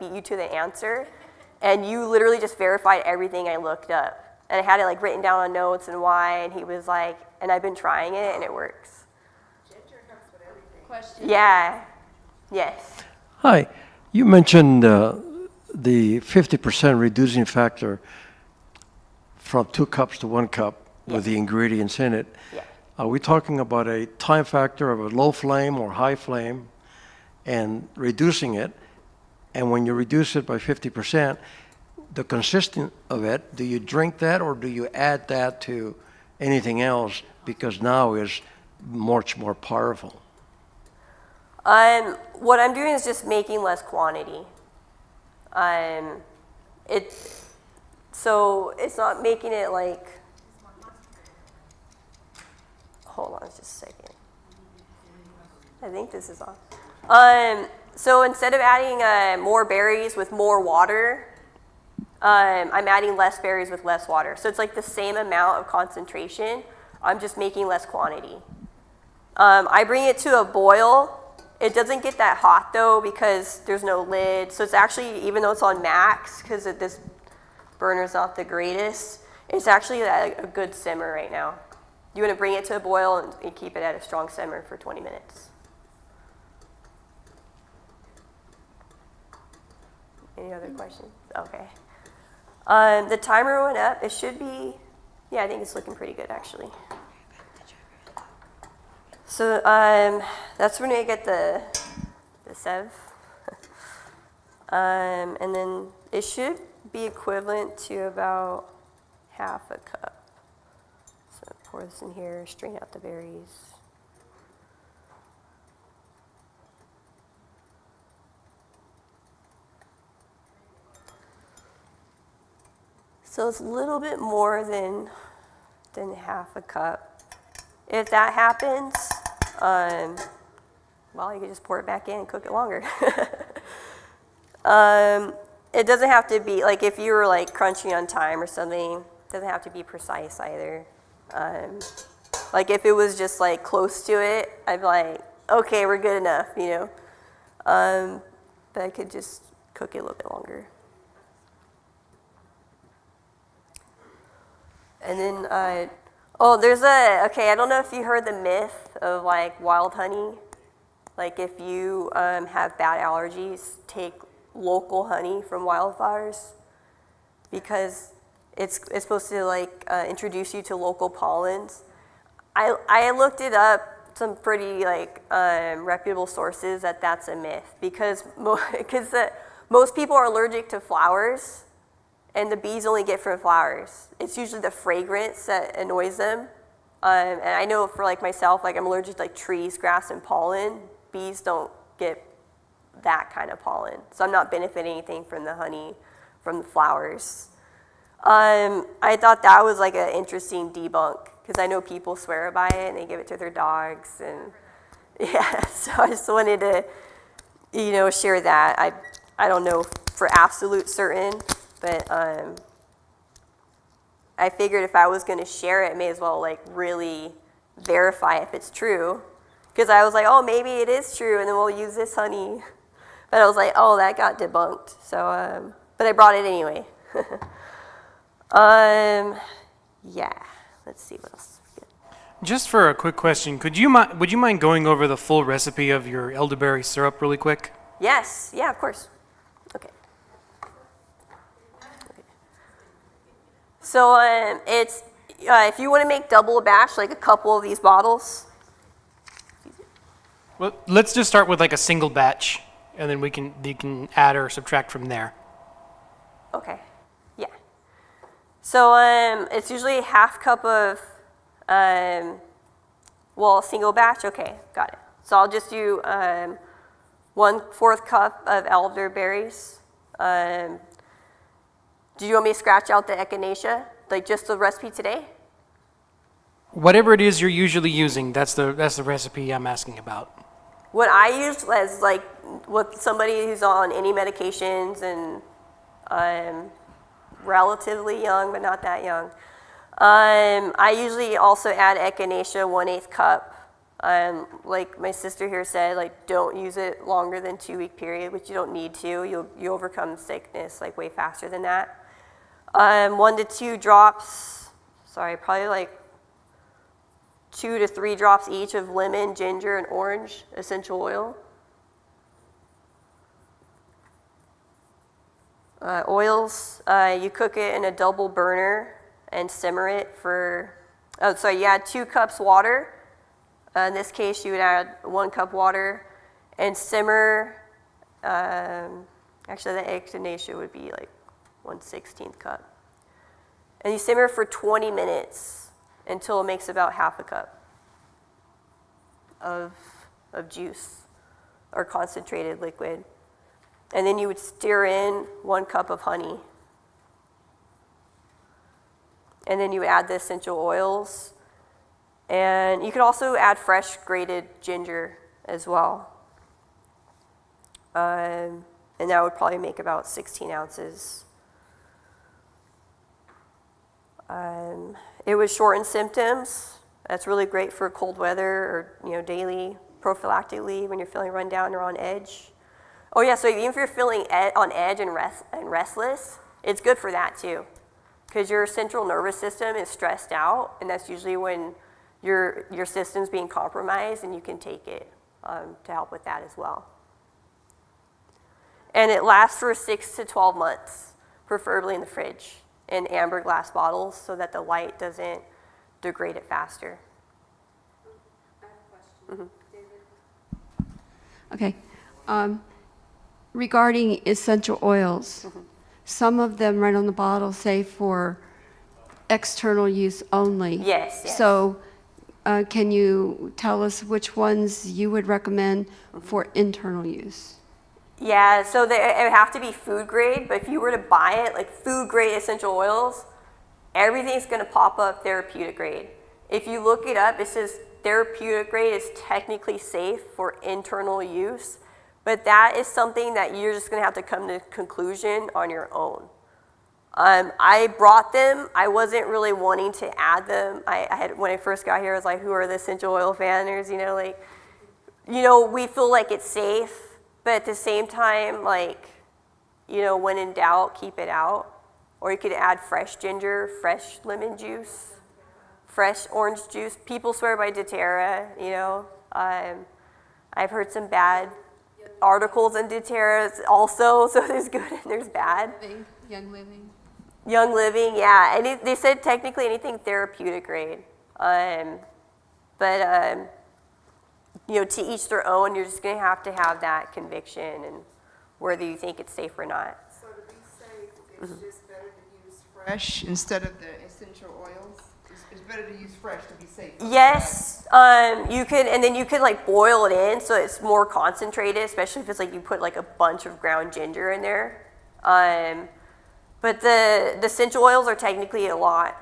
you to the answer, and you literally just verified everything I looked up. And I had it like written down on notes and why, and he was like, and I've been trying it and it works. Ginger helps with everything. Question. Yeah. Yes. Hi, you mentioned the 50% reducing factor from 2 cups to 1 cup with the ingredients in it. Yeah. Are we talking about a time factor of a low flame or high flame and reducing it? And when you reduce it by 50%, the consistent of it, do you drink that or do you add that to anything else because now is much more powerful? What I'm doing is just making less quantity. So it's not making it like, hold on just a second. I think this is on. So instead of adding more berries with more water, I'm adding less berries with less water. So it's like the same amount of concentration. I'm just making less quantity. I bring it to a boil. It doesn't get that hot though because there's no lid. So it's actually, even though it's on max, because this burner's not the greatest, it's actually at a good simmer right now. You want to bring it to a boil and keep it at a strong simmer for 20 minutes. Any other questions? Okay. The timer went up. It should be, yeah, I think it's looking pretty good actually. So that's when we get the Sev. And then it should be equivalent to about half a cup. So pour this in here, strain out the berries. So it's a little bit more than half a cup. If that happens, well, you can just pour it back in and cook it longer. It doesn't have to be, like if you were like crunching on time or something, it doesn't have to be precise either. Like if it was just like close to it, I'd be like, okay, we're good enough, you know. But I could just cook it a little bit longer. And then, okay, I don't know if you heard the myth of like wild honey. Like if you have bad allergies, take local honey from wildflowers because it's supposed to like introduce you to local pollens. I looked it up, some pretty like reputable sources that's a myth because most people are allergic to flowers. And the bees only get from flowers. It's usually the fragrance that annoys them. And I know for like myself, like I'm allergic to like trees, grass, and pollen. Bees don't get that kind of pollen. So I'm not benefiting anything from the honey from the flowers. I thought that was like an interesting debunk because I know people swear by it and they give it to their dogs. And yeah, so I just wanted to, you know, share that. I don't know for absolute certain. But I figured if I was going to share it, I may as well like really verify if it's true. Because I was like, oh, maybe it is true, and then we'll use this honey. But I was like, oh, that got debunked. So, but I brought it anyway. Yeah. Let's see what else. Just for a quick question, would you mind going over the full recipe of your elderberry syrup really quick? Yes. Yeah, of course. Okay. So it's if you want to make double a batch, like a couple of these bottles. Well, let's just start with like a single batch, and then you can add or subtract from there. Okay. Yeah. So it's usually half cup of single batch. Okay, got it. So I'll just do 1/4 cup of elderberries. Do you want me to scratch out the echinacea, like just the recipe today? Whatever it is you're usually using, that's the recipe I'm asking about. What I use as like with somebody who's on any medications and relatively young, but not that young. I usually also add echinacea 1/8 cup. Like my sister here said, like don't use it longer than 2-week period, which you don't need to. You overcome sickness like way faster than that. 1 to 2 drops, probably like 2 to 3 drops each of lemon, ginger, and orange essential oil. Oils, you cook it in a double burner and simmer it for, you add 2 cups water. In this case, you would add 1 cup water and simmer, actually the echinacea would be like 1/16 cup. And you simmer for 20 minutes until it makes about half a cup of juice or concentrated liquid. And then you would stir in 1 cup of honey. And then you would add the essential oils. And you could also add fresh grated ginger as well. And that would probably make about 16 ounces. It would shorten symptoms. That's really great for cold weather or daily prophylactically when you're feeling run down or on edge. Oh yeah, so even if you're feeling on edge and restless, it's good for that too, because your central nervous system is stressed out, and that's usually when your system's being compromised, and you can take it to help with that as well. And it lasts for 6 to 12 months, preferably in the fridge, in amber glass bottles so that the light doesn't degrade it faster. I have a question. David? Okay. Regarding essential oils, some of them right on the bottle say for external use only. Yes, yes. So can you tell us which ones you would recommend for internal use? Yeah, so it would have to be food grade, but if you were to buy it, like food grade essential oils, everything's going to pop up therapeutic grade. If you look it up, it says therapeutic grade is technically safe for internal use, but that is something that you're just going to have to come to conclusion on your own. I brought them. I wasn't really wanting to add them. I had, when I first got here, I was like, who are the essential oil fanners? We feel like it's safe, but at the same time, when in doubt, keep it out. Or you could add fresh ginger, fresh lemon juice, fresh orange juice. People swear by doTERRA, I've heard some bad articles in doTERRA also, so there's good and there's bad. Young Living. Young Living, yeah. And they said technically anything therapeutic grade. To each their own, you're just going to have that conviction and whether you think it's safe or not. So to be safe, it's just better to use Fresh instead of the essential oils? It's better to use fresh to be safe. Yes, you could, and then you could boil it in so it's more concentrated, especially if it's you put a bunch of ground ginger in there. But the essential oils are technically a lot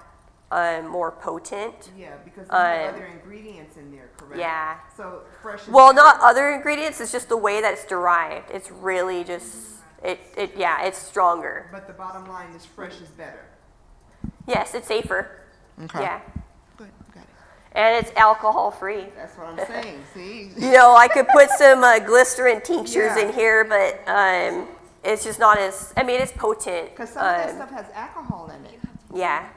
more potent. Yeah, because you have other ingredients in there, correct? Yeah. So fresh is Well, not other ingredients, it's just the way that it's derived. It's really just, it's stronger. But the bottom line is fresh is better. Yes, it's safer. Okay. Yeah. Good, got it. And it's alcohol free. That's what I'm saying, see? I could put some glycerin tinctures Yeah. in here, but it's just not as, it's potent. Because some of that stuff has alcohol in it. Yeah.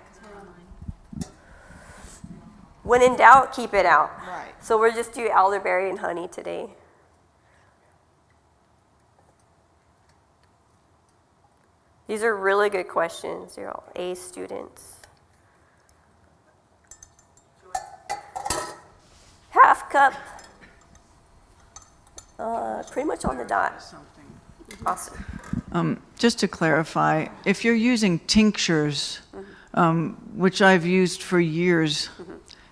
When in doubt, keep it out. Right. So we'll just do elderberry and honey today. These are really good questions. You're all A students. Half cup. Pretty much on the dot. Awesome. Just to clarify, if you're using tinctures, which I've used for years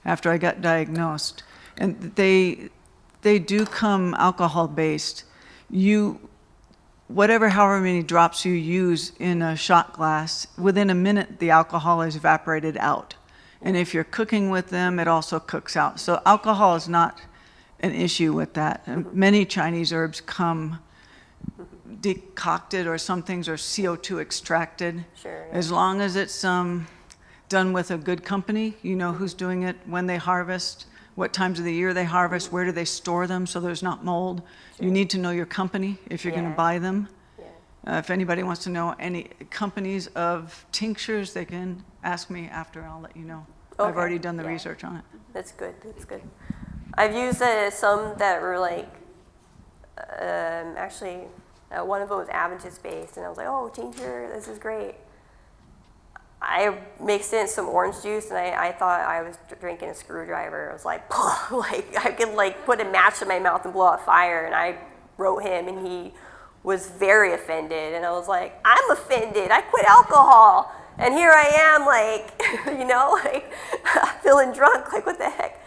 after I got diagnosed, and they do come alcohol-based, however many drops you use in a shot glass, within a minute the alcohol is evaporated out. And if you're cooking with them, it also cooks out. So alcohol is not an issue with that. Many Chinese herbs come decocted, or some things are CO2 extracted. Sure. As long as it's done with a good company, you know who's doing it, when they harvest, what times of the year they harvest, where do they store them so there's not mold. You need to know your company if you're going Yeah. to buy them. Yeah. If anybody wants to know any companies of tinctures, they can ask me after, I'll let you know. I've Okay. already done the Yeah. research on it. That's good. That's good. I've used some that were actually, one of them was Adventist based, and I was like, oh, tincture, this is great. I mixed in some orange juice, and I thought I was drinking a screwdriver. I was like, I could put a match in my mouth and blow out fire. And I wrote him, and he was very offended. And I was like, I'm offended. I quit alcohol, and here I am, feeling drunk. What the heck?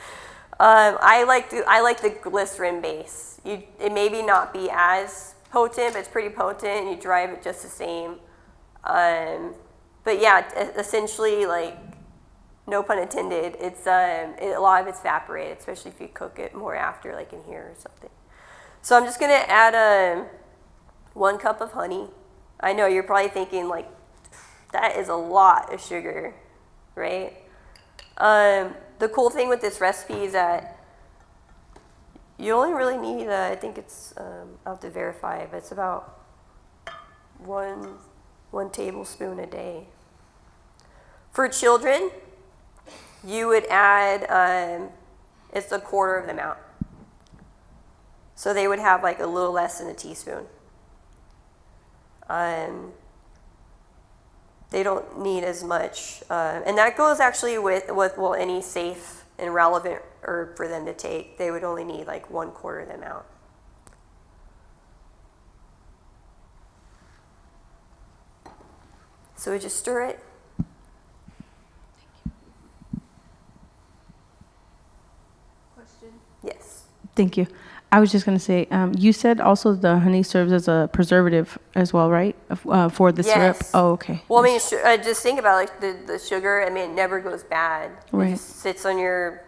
I like the glycerin base. It maybe not be as potent, but it's pretty potent, and you drive it just the same. But yeah, essentially, no pun intended, it's a lot of it's evaporated, especially if you cook it more after, in here or something. So I'm just gonna add 1 cup of honey. I know you're probably thinking that is a lot of sugar, right? The cool thing with this recipe is that you only really need, I think it's, I'll have to verify, but it's about one tablespoon a day. For children, you would add, it's a quarter of the amount. So they would have like a little less than a teaspoon. They don't need as much. And that goes actually with well, any safe and relevant herb for them to take. They would only need like 1/4 of the amount. So we just stir it. Question? Yes. Thank you. I was just going to say, you said also the honey serves as a preservative as well, right? For the syrup? Yes. Oh, okay. Well, I mean, just think about like the sugar. I mean, it never goes bad. Right. It just sits on your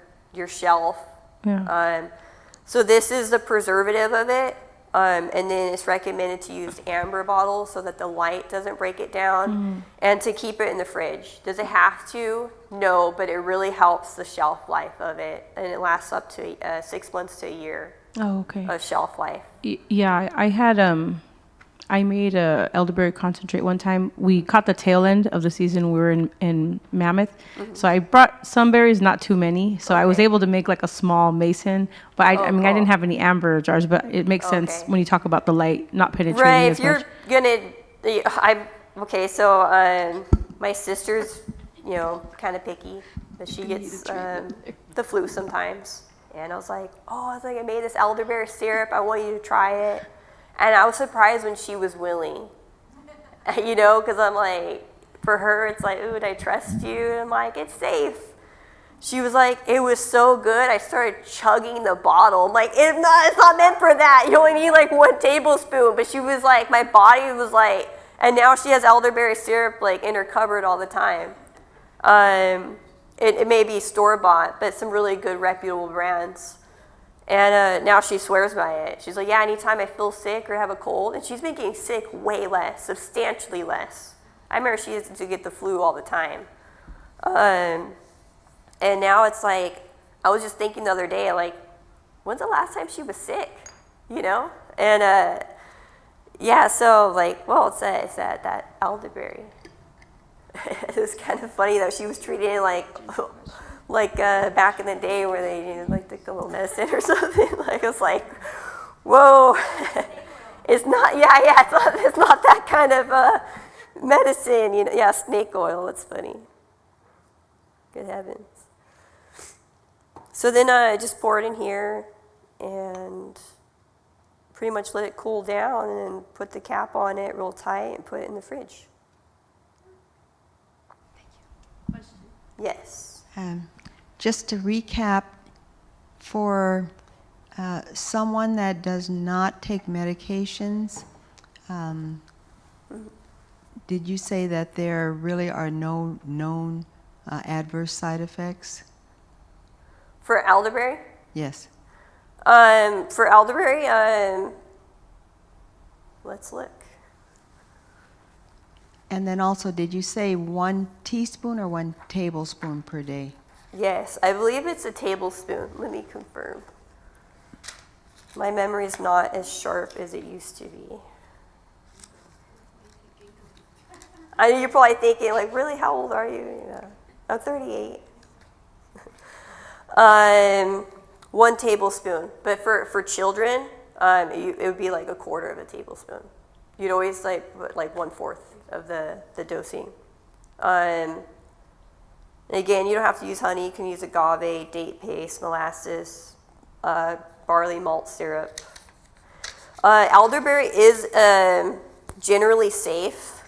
shelf. Yeah. So this is the preservative of it. And then it's recommended to use amber bottles so that the light doesn't break it down, and to keep it in the fridge. Does it have to? No, but it really helps the shelf life of it, and it lasts up to 6 months to a year Oh, okay. of shelf life. Yeah, I had I made a elderberry concentrate one time. We caught the tail end of the season. We were in Mammoth, so I brought some berries, not too many. So I was able to make like a small mason. But I mean, I didn't have any amber jars. But it makes sense when you talk about the light not penetrating Right. as If you're much. gonna, so my sister's, kind of picky, but she gets the flu sometimes. And I was like, I made this elderberry syrup. I want you to try it. And I was surprised when she was willing, because I'm like, for her, it's like, ooh, would I trust you? And I'm like, it's safe. She was like, it was so good. I started chugging the bottle. I'm like, it's not meant for that. You only need like 1 tablespoon. But she was like, my body was like, and now she has elderberry syrup like in her cupboard all the time. It may be store-bought, but some really good reputable brands. And now she swears by it. She's like, yeah, anytime I feel sick or have a cold, and she's been getting sick way less, substantially less. I remember she used to get the flu all the time. And now it's like, I was just thinking the other day, like, when's the last time she was sick? And yeah, so like, well, it's that elderberry. It was kind of funny though. She was treating it like back in the day where they like take a little medicine or something. Like, I was like, whoa, it's not. Yeah, it's not that kind of medicine. Yeah, snake oil. It's funny. Good heavens. So then just pour it in here and pretty much let it cool down, and then put the cap on it real tight and put it in the fridge. Yes. Just to recap, for someone that does not take medications, did you say that there really are no known adverse side effects? For elderberry? Yes. For elderberry, let's look. And then also, did you say 1 teaspoon or 1 tablespoon per day? Yes, I believe it's a tablespoon. Let me confirm. My memory is not as sharp as it used to be. I know you're probably thinking, like, really, how old are you? I'm 38. 1 tablespoon. But for children, it would be like a quarter of a tablespoon. You'd always put like 1/4 of the dosing. Again, you don't have to use honey. You can use agave, date paste, molasses, barley malt syrup. Elderberry is generally safe,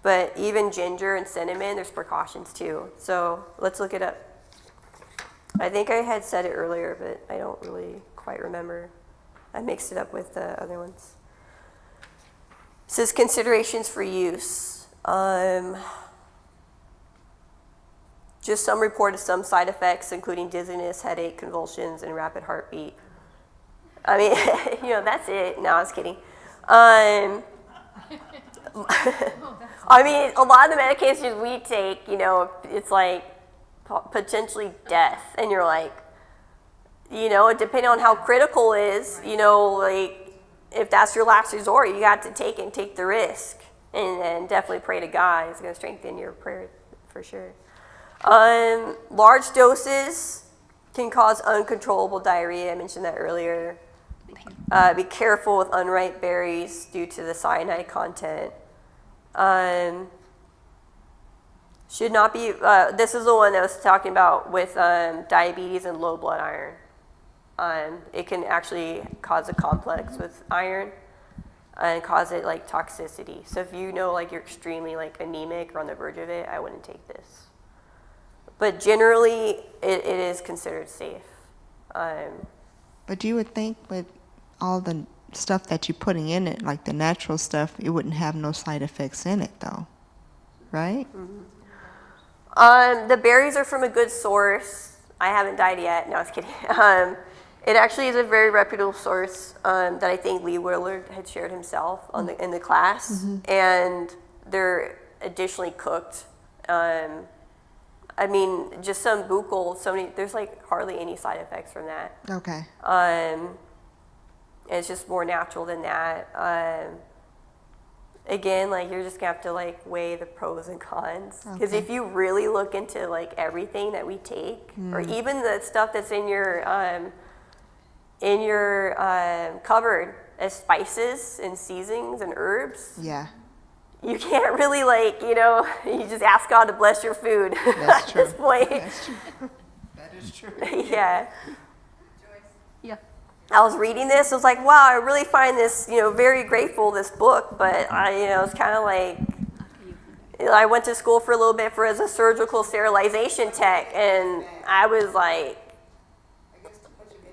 but even ginger and cinnamon, there's precautions too. So let's look it up. I think I had said it earlier, but I don't really quite remember. I mixed it up with the other ones. It says considerations for use. Just some reported some side effects, including dizziness, headache, convulsions, and rapid heartbeat. I mean, that's it. No, I was kidding. I mean, a lot of the medications we take, it's like potentially death. And you're like, depending on how critical it is, like, if that's your last resort, you got to take the risk, and definitely pray to God. He's going to strengthen your prayer for sure. Large doses can cause uncontrollable diarrhea. I mentioned that earlier. Be careful with unripe berries due to the cyanide content. Should not be, this is the one that I was talking about with diabetes and low blood iron. It can actually cause a complex with iron and cause it like toxicity. So if you know like you're extremely like anemic or on the verge of it, I wouldn't take this. But generally, it is considered safe. But you would think with all the stuff that you're putting in it, like the natural stuff, it wouldn't have no side effects in it, though, right? The berries are from a good source. I haven't died yet. No, I was kidding. It actually is a very reputable source that I think Lee Willard had shared himself in the class. And they're additionally cooked. I mean, just some buccal, there's like hardly any side effects from that. Okay. It's just more natural than that. Again, like you're just gonna have to like weigh the pros and cons. Because if you really look into like everything that we take, or even the stuff that's in your cupboard as spices and seasonings and herbs, Yeah. you can't really like, you just ask God to bless your food That's at true. this point. That's true. That is true. Yeah. Yeah. I was reading this, I was like, wow, I really find this, very grateful, this book, but I, it's kind of like, I went to school for a little bit as a surgical sterilization tech, and I was like,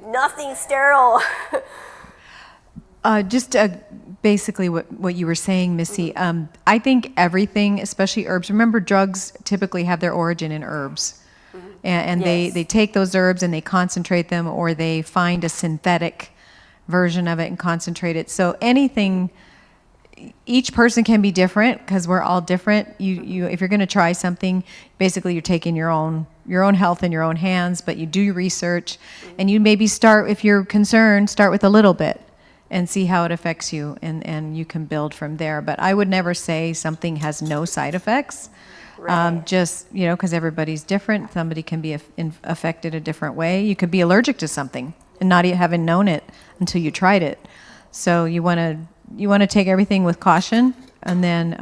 nothing sterile. Basically what you were saying, Missy. I think everything, especially herbs, remember drugs typically have their origin in herbs. And Yes. they take those herbs and they concentrate them, or they find a synthetic version of it and concentrate it. So anything, each person can be different because we're all different. If you're going to try something, basically you're taking your own health in your own hands, but you do your research, and you maybe start, if you're concerned, start with a little bit and see how it affects you, and you can build from there. But I would never say something has no side effects. Right. Just, because everybody's different. Somebody can be affected a different way. You could be allergic to something and not even having known it until you tried it. So you want to take everything with caution, and then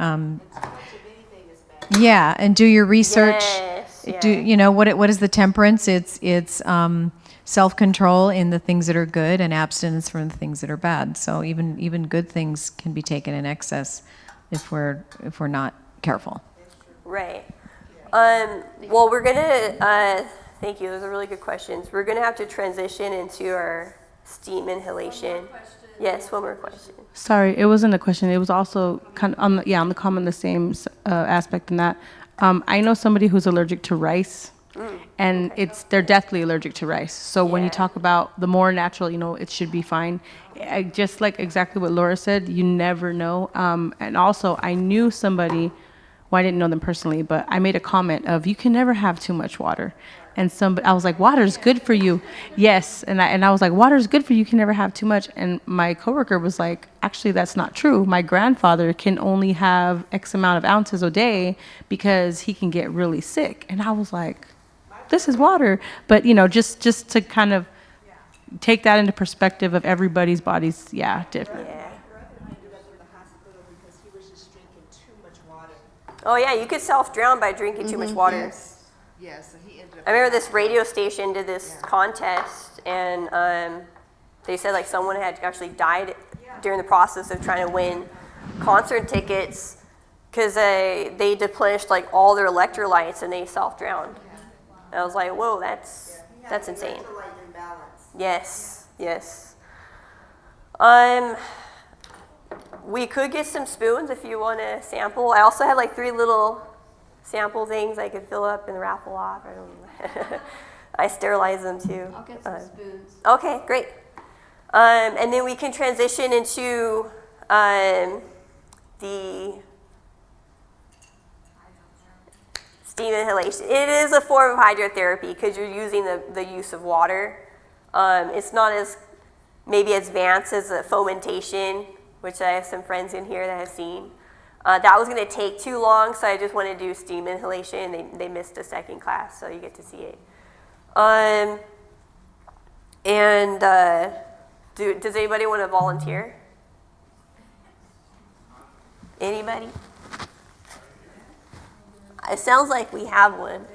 and do your research. Yes, yeah. Do what is the temperance? It's self-control in the things that are good and abstinence from the things that are bad. So even good things can be taken in excess if we're not careful. Right. Well, we're going to, thank you, those are really good questions. We're going to have to transition into our steam inhalation. Yes, one more question. Sorry, it wasn't a question. It was also kind of on the comment, the same aspect in that. I know somebody who's allergic to rice, and they're deathly allergic to rice. So when you talk about the more natural, it should be fine. Just like exactly what Laura said, you never know. And also, I knew somebody. Well, I didn't know them personally, but I made a comment of, you can never have too much water. And I was like, water's good for you. Yes. And I was like, water's good for you. You can never have too much. And my coworker was like, actually, that's not true. My grandfather can only have X amount of ounces a day because he can get really sick. And I was like, this is water. But, just to kind of take that into perspective of everybody's bodies, different. Yeah. Oh yeah, you could self-drown by drinking too much water. Yes, so he ended up. I remember this radio station did this contest, and they said like someone had actually died during the process of trying to win concert tickets because they depleted like all their electrolytes and they self-drowned. And I was like, whoa, that's insane. Yes. We could get some spoons if you want to sample. I also had like 3 little sample things I could fill up and raffle off. I don't know. I sterilize them too. I'll get some spoons. Okay, great. And then we can transition into the steam inhalation. It is a form of hydrotherapy because you're using the use of water. It's not as maybe advanced as a fomentation, which I have some friends in here that have seen. That was going to take too long, so I just wanted to do steam inhalation. They missed a second class, so you get to see it. Does anybody want to volunteer? Anybody? It sounds like we have one.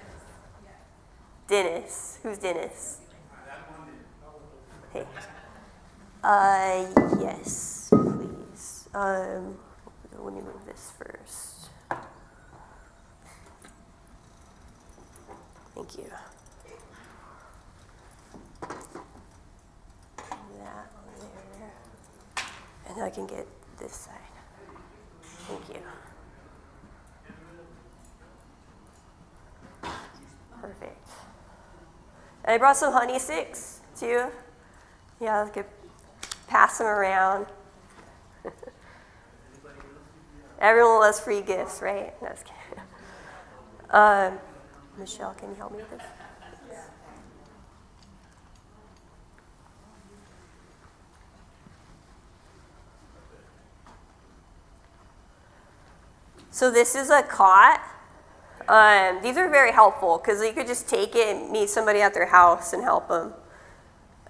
Dennis. Who's Dennis? Hey. Yes, please. Let me move this first. Thank you. That on there. And then I can get this side. Thank you. Perfect. And I brought some honey sticks too. Yeah, I could pass them around. Everyone loves free gifts, right? No, just kidding. Michelle, can you help me with this? So this is a cot. These are very helpful because you could just take it and meet somebody at their house and help them.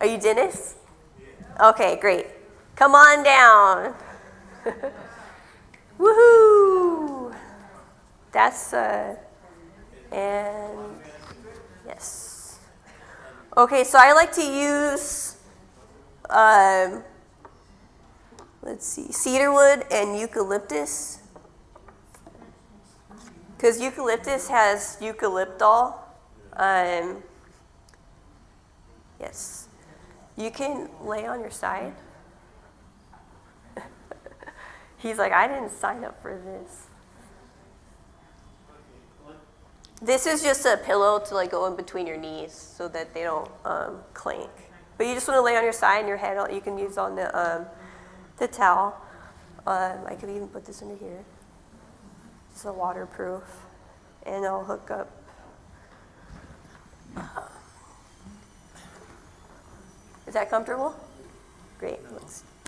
Are you Dennis? Yeah. Okay, great. Come on down. Woohoo! That's, and yes. Okay, so I like to use, let's see, cedarwood and eucalyptus. Because eucalyptus has eucalyptol. Yes. You can lay on your side. He's like, I didn't sign up for this. This is just a pillow to like go in between your knees so that they don't clank. But you just want to lay on your side and your head. You can use on the towel. I could even put this under here. It's a waterproof, and I'll hook up. Is that comfortable? Great.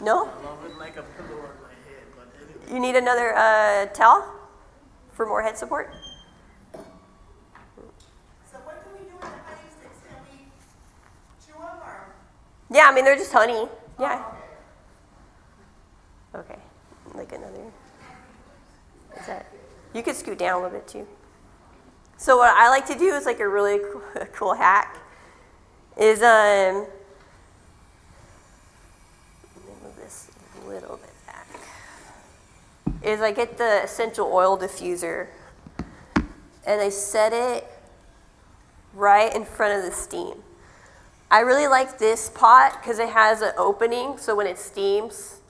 No? Like a pillow on my head, but anyway. You need another towel for more head support? So what can we do with the honey sticks? Can we chew them or? Yeah, I mean, they're just honey. Yeah. Okay. Like another. Is that? You could scoot down a little bit too. So what I like to do is like a really cool hack is let me move this a little bit back. Is I get the essential oil diffuser and I set it right in front of the steam. I really like this pot because it has an opening, so when it steams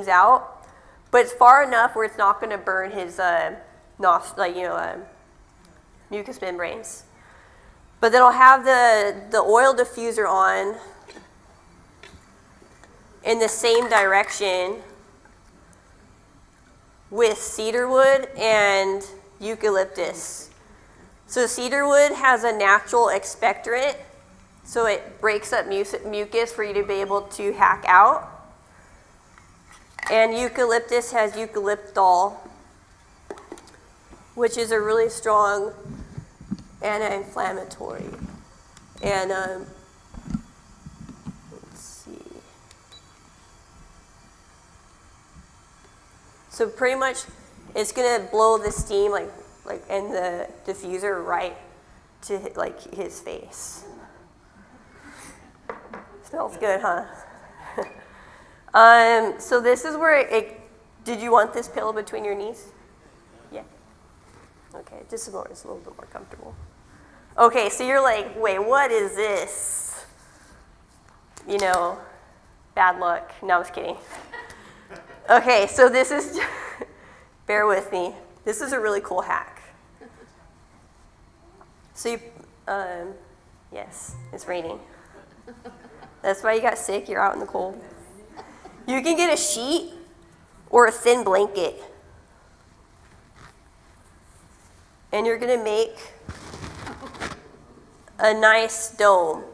out, but it's far enough where it's not going to burn his mucous membranes. But then I'll have the oil diffuser on in the same direction with cedarwood and eucalyptus. So cedarwood has a natural expectorant, so it breaks up mucus for you to be able to hack out. And eucalyptus has eucalyptol, which is a really strong anti-inflammatory. And let's see. So pretty much, it's gonna blow the steam like in the diffuser right to like his face. Smells good, huh? So this is where did you want this pillow between your knees? Yeah. Okay, just a moment, it's a little bit more comfortable. Okay, so you're like, wait, what is this? You know, bad luck. No, I was kidding. Okay, so this is, bear with me. This is a really cool hack. So you, yes, it's raining. That's why you got sick, you're out in the cold. You can get a sheet or a thin blanket. And you're gonna make a nice dome.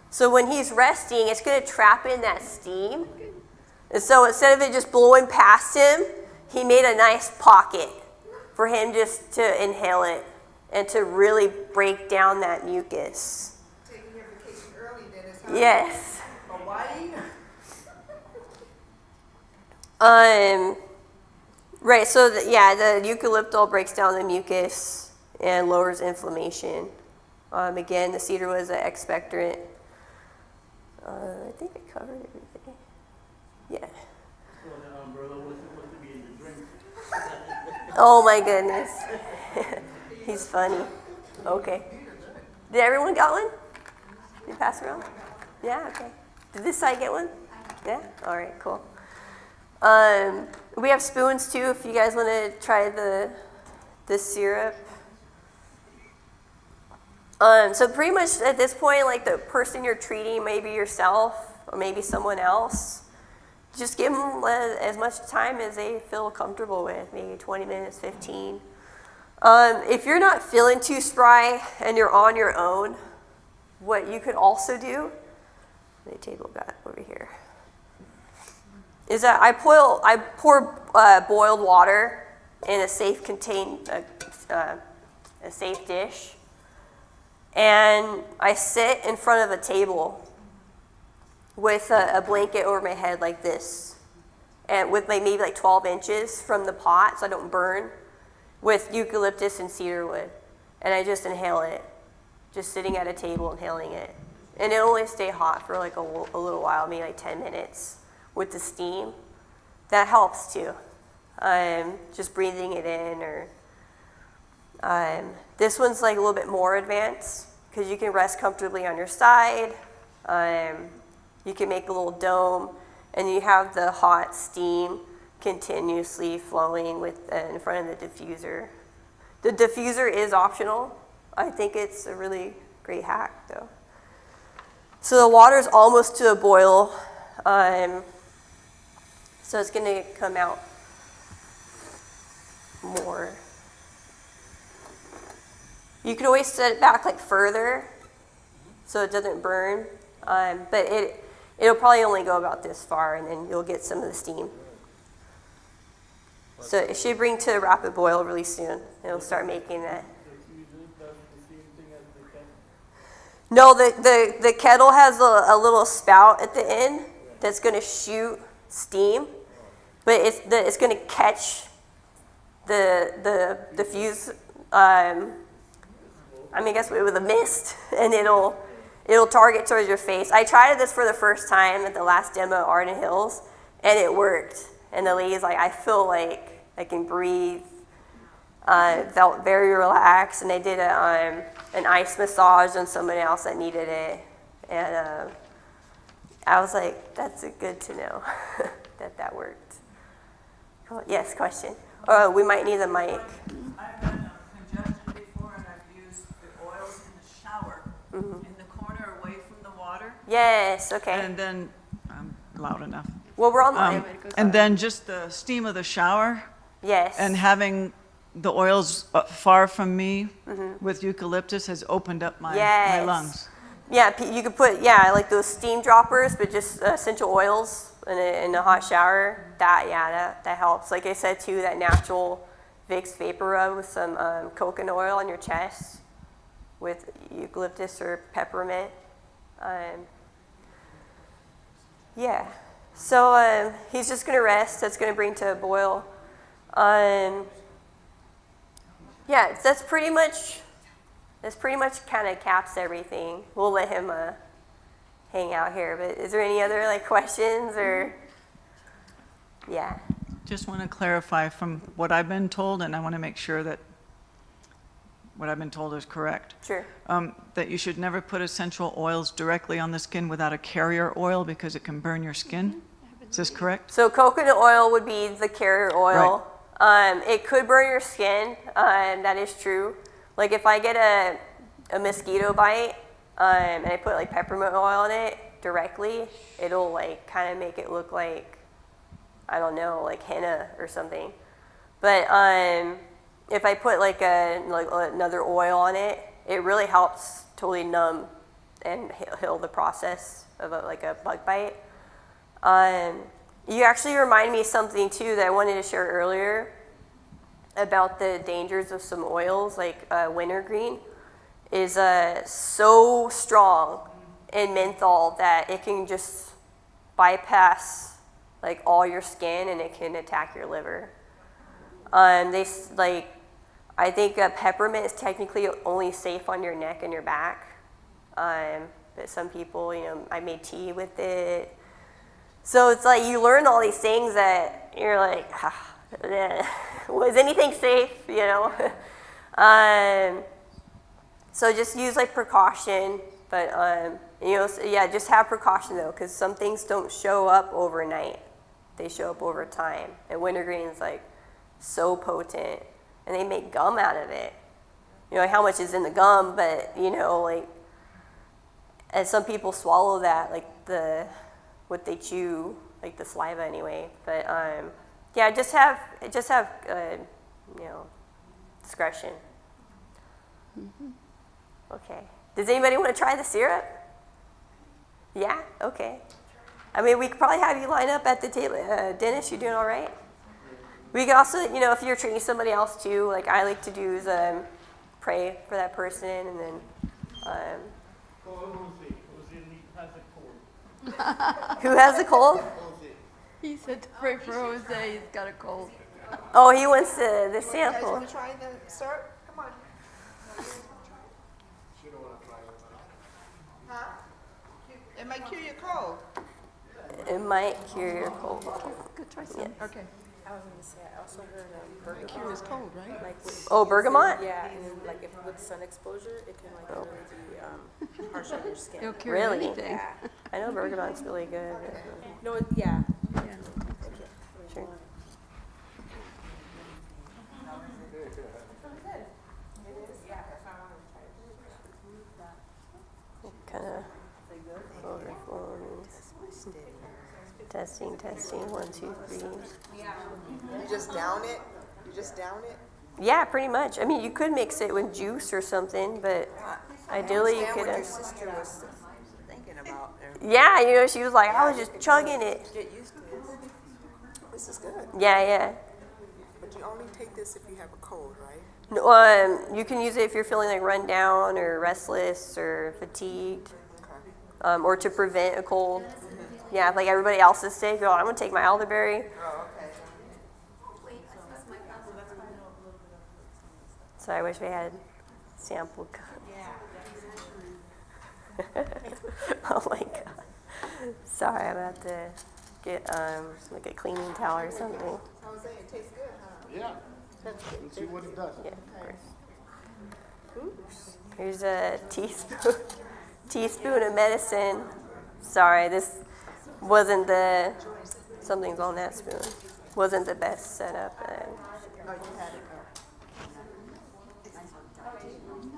So when he's resting, it's gonna trap in that steam. And so instead of it just blowing past him, he made a nice pocket for him just to inhale it and to really break down that mucus. Taking your vacation early then is how. Yes. Hawaii? Right, so the eucalyptus breaks down the mucus and lowers inflammation. Again, the cedar was an expectorant. I think I covered everything. Yeah. Oh my goodness. He's funny. Okay. Did everyone got one? Did you pass around? Yeah, okay. Did this side get one? Yeah? All right, cool. We have spoons too if you guys want to try the syrup. So pretty much at this point, like the person you're treating, maybe yourself or maybe someone else, just give them as much time as they feel comfortable with, maybe 20 minutes, 15. If you're not feeling too spry and you're on your own, what you could also do, the table got over here, is that I pour boiled water in a safe a safe dish, and I sit in front of a table with a blanket over my head like this, and with maybe like 12 inches from the pot so I don't burn, with eucalyptus and cedar wood, and I just inhale it, just sitting at a table inhaling it, and it'll only stay hot for like a little while, maybe like 10 minutes with the steam. That helps too. Just breathing it in, or this one's like a little bit more advanced because you can rest comfortably on your side. You can make a little dome, and you have the hot steam continuously flowing in front of the diffuser. The diffuser is optional. I think it's a really great hack though. So the water's almost to a boil. So it's going to come out more. You can always set it back like further so it doesn't burn, but it'll probably only go about this far, and then you'll get some of the steam. So it should bring to a rapid boil really soon. It'll start making that. No, the kettle has a little spout at the end that's going to shoot steam, but it's going to catch the fuse. I guess with a mist, and it'll target towards your face. I tried this for the first time at the last demo at Arden Hills, and it worked. And the lady's like, I feel like I can breathe. Felt very relaxed, and they did an ice massage on somebody else that needed it, and I was like, that's good to know that worked. Cool. Yes, question. We might need the mic. I've done congestion before, and I've used the oils in the shower, in the corner away from the water. Yes, okay. And then, I'm loud enough. Well, we're on the and then just the steam of the shower. Yes. And having the oils far from me with eucalyptus has opened up my lungs. Yeah, you could put, like those steam droppers, but just essential oils in a hot shower. That helps. Like I said too, that natural Vicks vapor rub with some coconut oil on your chest with eucalyptus or peppermint. So he's just gonna rest. That's gonna bring to a boil. That's pretty much kind of caps everything. We'll let him hang out here. But is there any other questions or? Yeah. Just want to clarify from what I've been told, and I want to make sure that what I've been told is correct. Sure. That you should never put essential oils directly on the skin without a carrier oil because it can burn your skin. Is this correct? So coconut oil would be the carrier oil. Right. It could burn your skin. That is true. Like if I get a mosquito bite and I put like peppermint oil on it directly, it'll like kind of make it look like, I don't know, like henna or something. But if I put like another oil on it, it really helps totally numb and heal the process of a bug bite. You actually remind me of something too that I wanted to share earlier about the dangers of some oils, like wintergreen is so strong in menthol that it can just bypass like all your skin and it can attack your liver. I think peppermint is technically only safe on your neck and your back. But some people, I made tea with it. So it's like you learn all these things that you're like, was anything safe, So just use like precaution, but just have precaution though, because some things don't show up overnight. They show up over time. And wintergreen is like so potent, and they make gum out of it. How much is in the gum, but and some people swallow that, like what they chew, like the saliva anyway. But just have discretion. Mm-hmm. Okay. Does anybody want to try the syrup? Yeah? Okay. I mean, we could probably have you line up at the table. Dennis, you doing all right? We can also, if you're treating somebody else too, like I like to do is pray for that person and then. Who has a cold? He said to pray for Jose. He's got a cold. Oh, he wants the sample. You want to try the syrup? Come on. Huh? It might cure your cold. It might cure your cold. Go try some. Yeah. Okay. I was gonna say, I also heard bergamot. It cures cold, right? Like with, Oh, bergamot? yeah, and then like if with sun exposure, it can like really be harsh on your skin. It'll cure Really? anything. Yeah. I know bergamot's really good. No, yeah. Sure. Kind of overflowing. Testing, 1, 2, 3. You just down it? You just down it? Yeah, pretty much. I mean, you could mix it with juice or something, but ideally you could. What your sister was thinking about there. Yeah, she was like, I was just chugging it. Get used to this. This is good. Yeah. But you only take this if you have a cold, right? No, you can use it if you're feeling like run down or restless or fatigued, or to prevent a cold. Yeah, like everybody else is sick. I'm gonna take my elderberry. Oh, okay. So I wish we had sample cup. Oh my god. Sorry, I'm about to get like a cleaning towel or something. I was saying, it tastes good, huh? Yeah, let's see what it does. Yeah, of course. Here's a teaspoon of medicine. Sorry, this wasn't something's on that spoon. Wasn't the best setup. Oh, you had it.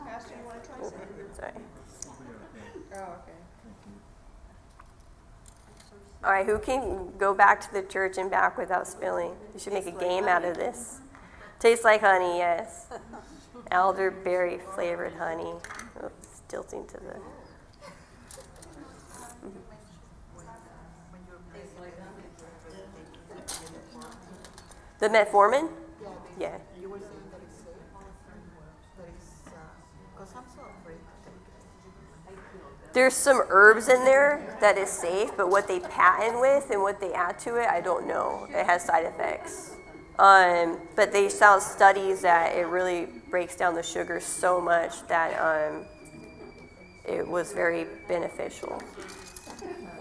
Pastor, you want to try some? Sorry. Oh, okay. All right, who can go back to the church and back without spilling? We should make a game out of this. Tastes like honey, yes. Elderberry flavored honey. Oops, tilting to the. The metformin? Yeah. You were saying that it's safe? Because I'm so afraid to take it. There's some herbs in there that is safe, but what they patent with and what they add to it, I don't know. It has side effects. But they found studies that it really breaks down the sugar so much that it was very beneficial.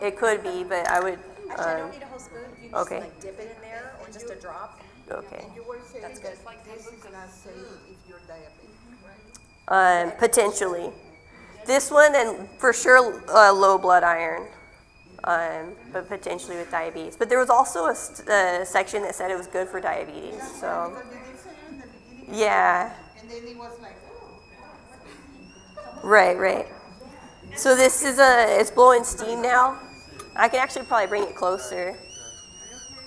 It could be, but I would. Actually, I don't need a whole spoon. If you just Okay. like dip it in there or just a drop. Okay. You were saying that this is not safe if you're diabetic, right? Potentially. This one, and for sure low blood iron, but potentially with diabetes. But there was also a section that said it was good for diabetes. So, yeah. And then he was like, oh. Right. So this is it's blowing steam now. I can actually probably bring it closer.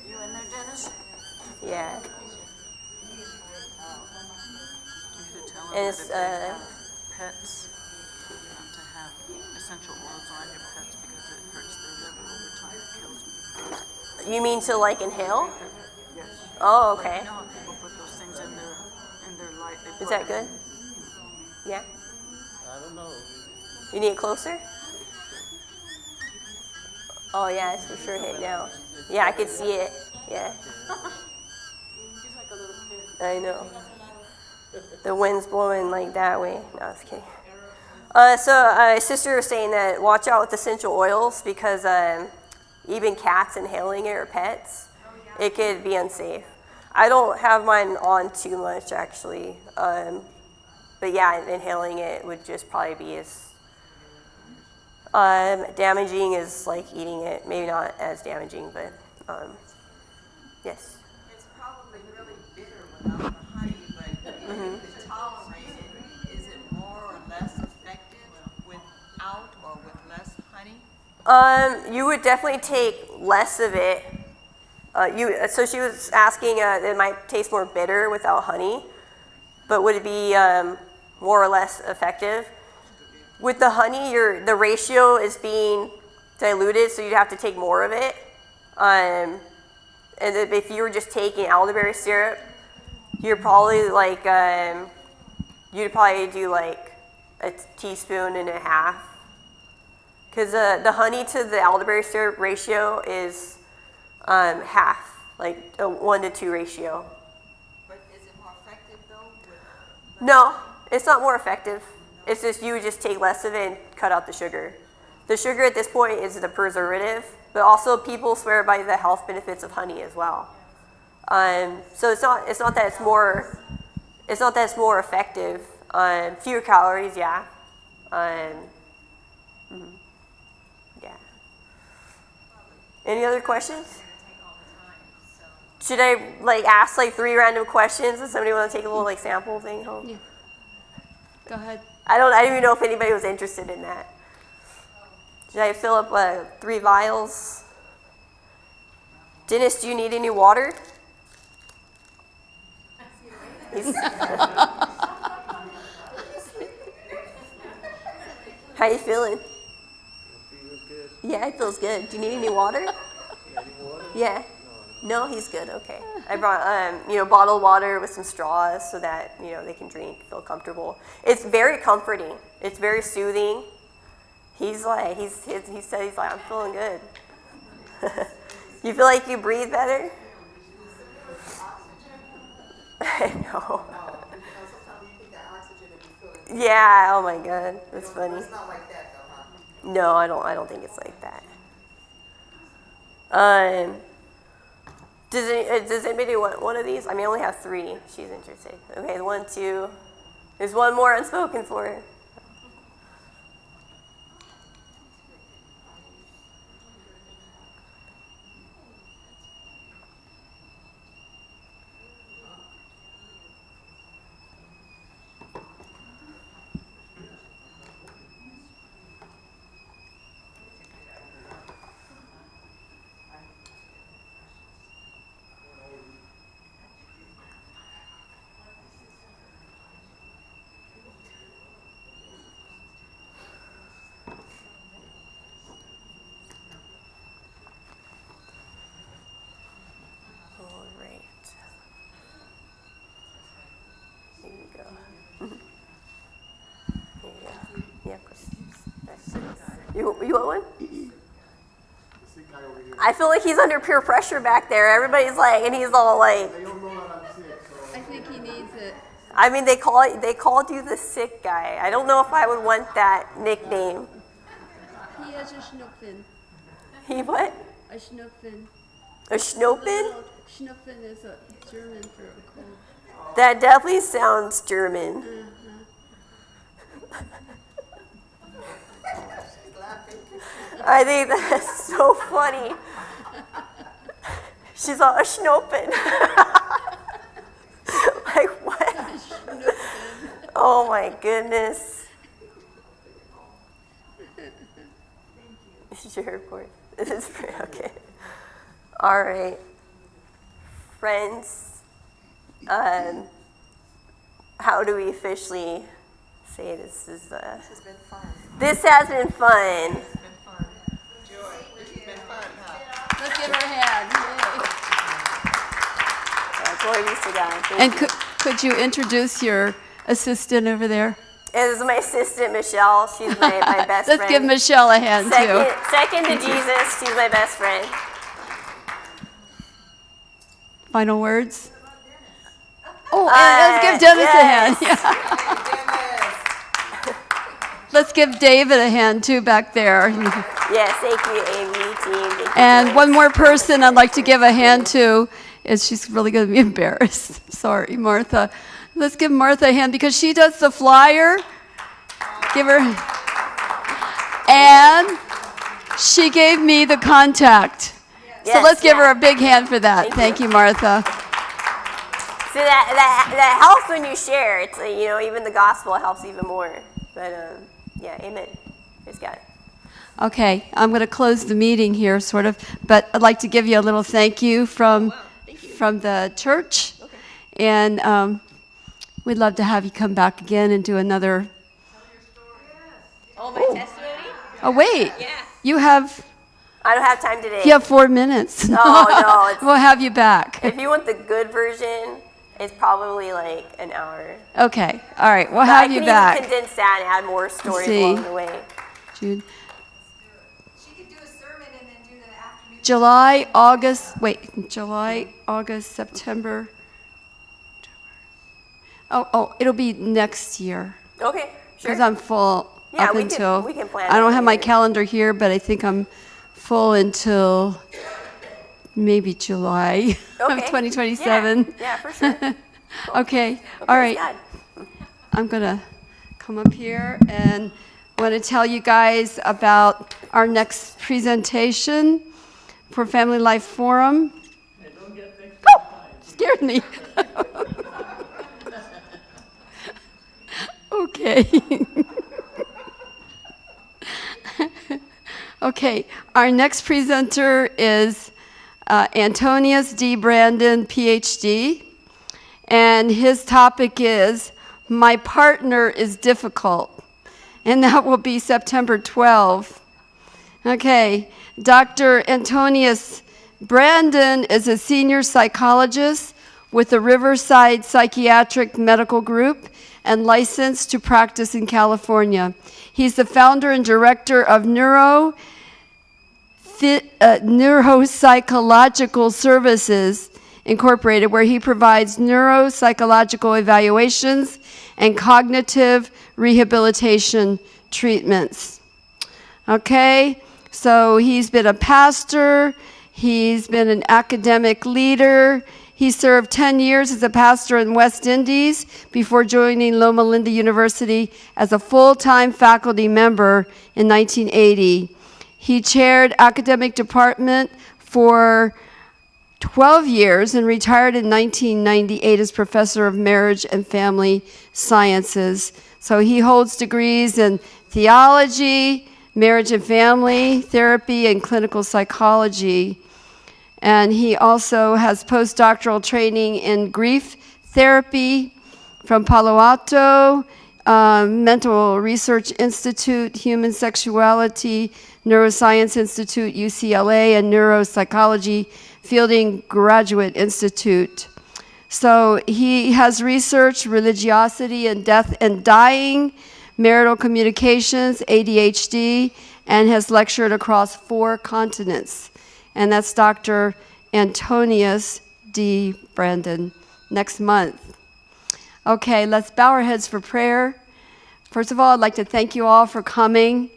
You in there, Dennis? Yeah. And it's pets to have essential oils on your pets because it hurts their liver over time. It kills them. You mean to like inhale? Oh, okay. You know how people put those things in their light? They Is put that it- good? Yeah? I don't know. You need it closer? Oh yeah, it's for sure hit now. Yeah, I could see it. Yeah. I know. The wind's blowing like that way. No, I was kidding. Sister was saying that watch out with essential oils because even cats inhaling it or pets, it could be unsafe. I don't have mine on too much actually, but yeah, inhaling it would just probably be as damaging as like eating it. Maybe not as damaging, but yes. It's probably really bitter without the honey, but if it's tolerated, is it more or less effective without or with less honey? You would definitely take less of it. So she was asking, it might taste more bitter without honey, but would it be more or less effective? With the honey, the ratio is being diluted, so you'd have to take more of it. And if you were just taking elderberry syrup, you're probably like, you'd probably do like a teaspoon and a half. Because the honey to the elderberry syrup ratio is half, like a 1-to-2 ratio. But is it more effective though? No, it's not more effective. It's just you would just take less of it and cut out the sugar. The sugar at this point is the preservative, but also people swear by the health benefits of honey as well. So it's not that it's more effective. Fewer calories, yeah. Yeah. Any other questions? Should I ask 3 random questions? Does somebody want to take a little sample thing home? Yeah. Go ahead. I didn't even know if anybody was interested in that. Should I fill up 3 vials? Dennis, do you need any water? How you feeling? Yeah, it feels good. Do you need any water? Yeah. No, he's good. Okay. I brought bottled water with some straws so that they can drink, feel comfortable. It's very comforting. It's very soothing. He said I'm feeling good. You feel like you breathe better? I know. Yeah. Oh my God, that's funny. It's not like that though, huh? No, I don't think it's like that. Does anybody want one of these? I only have 3. She's interested. Okay, 1, 2. There's one more unspoken for her. You want one? I feel like he's under peer pressure back there. Everybody's and he's all like. I think he needs it. They called you the sick guy. I don't know if I would want that nickname. He has a Schnupfen. He what? A Schnupfen. A Schnupfen? Schnupfen is a German for a cold. That definitely sounds German. I think that's so funny. She's all a Schnupfen. Like what? Oh my goodness. This is your report. This is okay. All right. Friends, how do we officially say this is This has been fun. This has been fun. This has been fun. Joy, this has been fun, huh? Let's give her a hand. Glory be to God. Thank And you. could you introduce your assistant over there? This is my assistant, Michelle. She's my best Let's friend. give Michelle a hand, too. Second to Jesus, she's my best friend. Final words? Oh, and let's give Dennis a hand. yes. Yeah. Let's give David a hand, too, back there. Yes, thank you, Amy, team. Thank you, And Joyce. one more person I'd like to give a hand to is she's really going to be embarrassed. Sorry, Martha. Let's give Martha a hand because she does the flyer. Give her. And she gave me the contact. So Yes, let's give yeah. her a big hand for that. Thank you, Martha. So that helps when you share. It's even the gospel helps even more. But yeah, amen. Praise God. Okay, I'm going to close the meeting here, sort of, but I'd like to give you a little thank you from the church, and we'd love to have you come back again and do another. Oh, my testimony? Oh wait, Yeah. you have I don't have time today. 4 minutes. No. It's, We'll have you back. if you want the good version, it's probably like an hour. Okay, all right, we'll But have you I can back. even condense that and add more stories See. along the way. Jude. She could do a sermon and then do the afternoon. July, August, September. Oh, it'll be next year. Okay, sure. Because I'm full Yeah, up we until. can plan I don't it have my later. calendar here, but I think I'm full until maybe July of Okay. 2027. Yeah, for sure. Okay, all Praise right. God. I'm going to come up here and want to tell you guys about our next presentation for Family Life Forum. Oh, scared me. Okay. Okay, our next presenter is Antonius D. Brandon, PhD, and his topic is My Partner is Difficult, and that will be September 12th. Okay, Dr. Antonius Brandon is a senior psychologist with the Riverside Psychiatric Medical Group and licensed to practice in California. He's the founder and director of Neuropsychological Services Incorporated, where he provides neuropsychological evaluations and cognitive rehabilitation treatments. Okay, so he's been a pastor, he's been an academic leader. He served 10 years as a pastor in West Indies before joining Loma Linda University as a full-time faculty member in 1980. He chaired academic department for 12 years and retired in 1998 as professor of marriage and family sciences. So he holds degrees in theology, marriage and family therapy, and clinical psychology. And he also has postdoctoral training in grief therapy from Palo Alto, Mental Research Institute, Human Sexuality, Neuroscience Institute, UCLA, and Neuropsychology Fielding Graduate Institute. So he has researched religiosity and death and dying, marital communications, ADHD, and has lectured across 4 continents. And that's Dr. Antonius D. Brandon next month. Okay, let's bow our heads for prayer. First of all, I'd like to thank you all for coming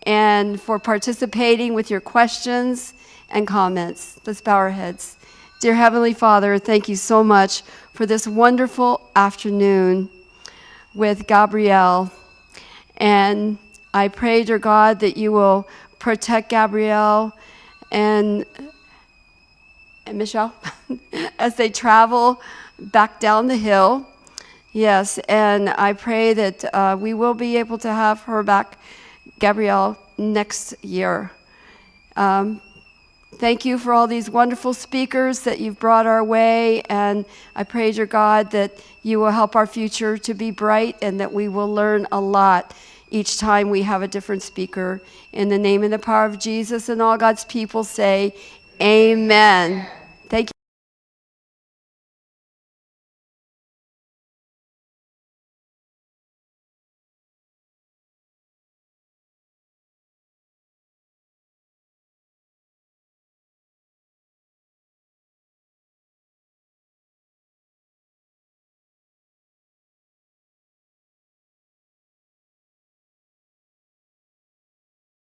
and for participating with your questions and comments. Let's bow our heads. Dear Heavenly Father, thank you so much for this wonderful afternoon with Gabrielle. And I pray, dear God, that you will protect Gabrielle and Michelle as they travel back down the hill. Yes, and I pray that we will be able to have her back, Gabrielle, next year. Thank you for all these wonderful speakers that you've brought our way, and I pray, dear God, that you will help our future to be bright and that we will learn a lot each time we have a different speaker. In the name and the power of Jesus, and all God's people say, amen. Thank you.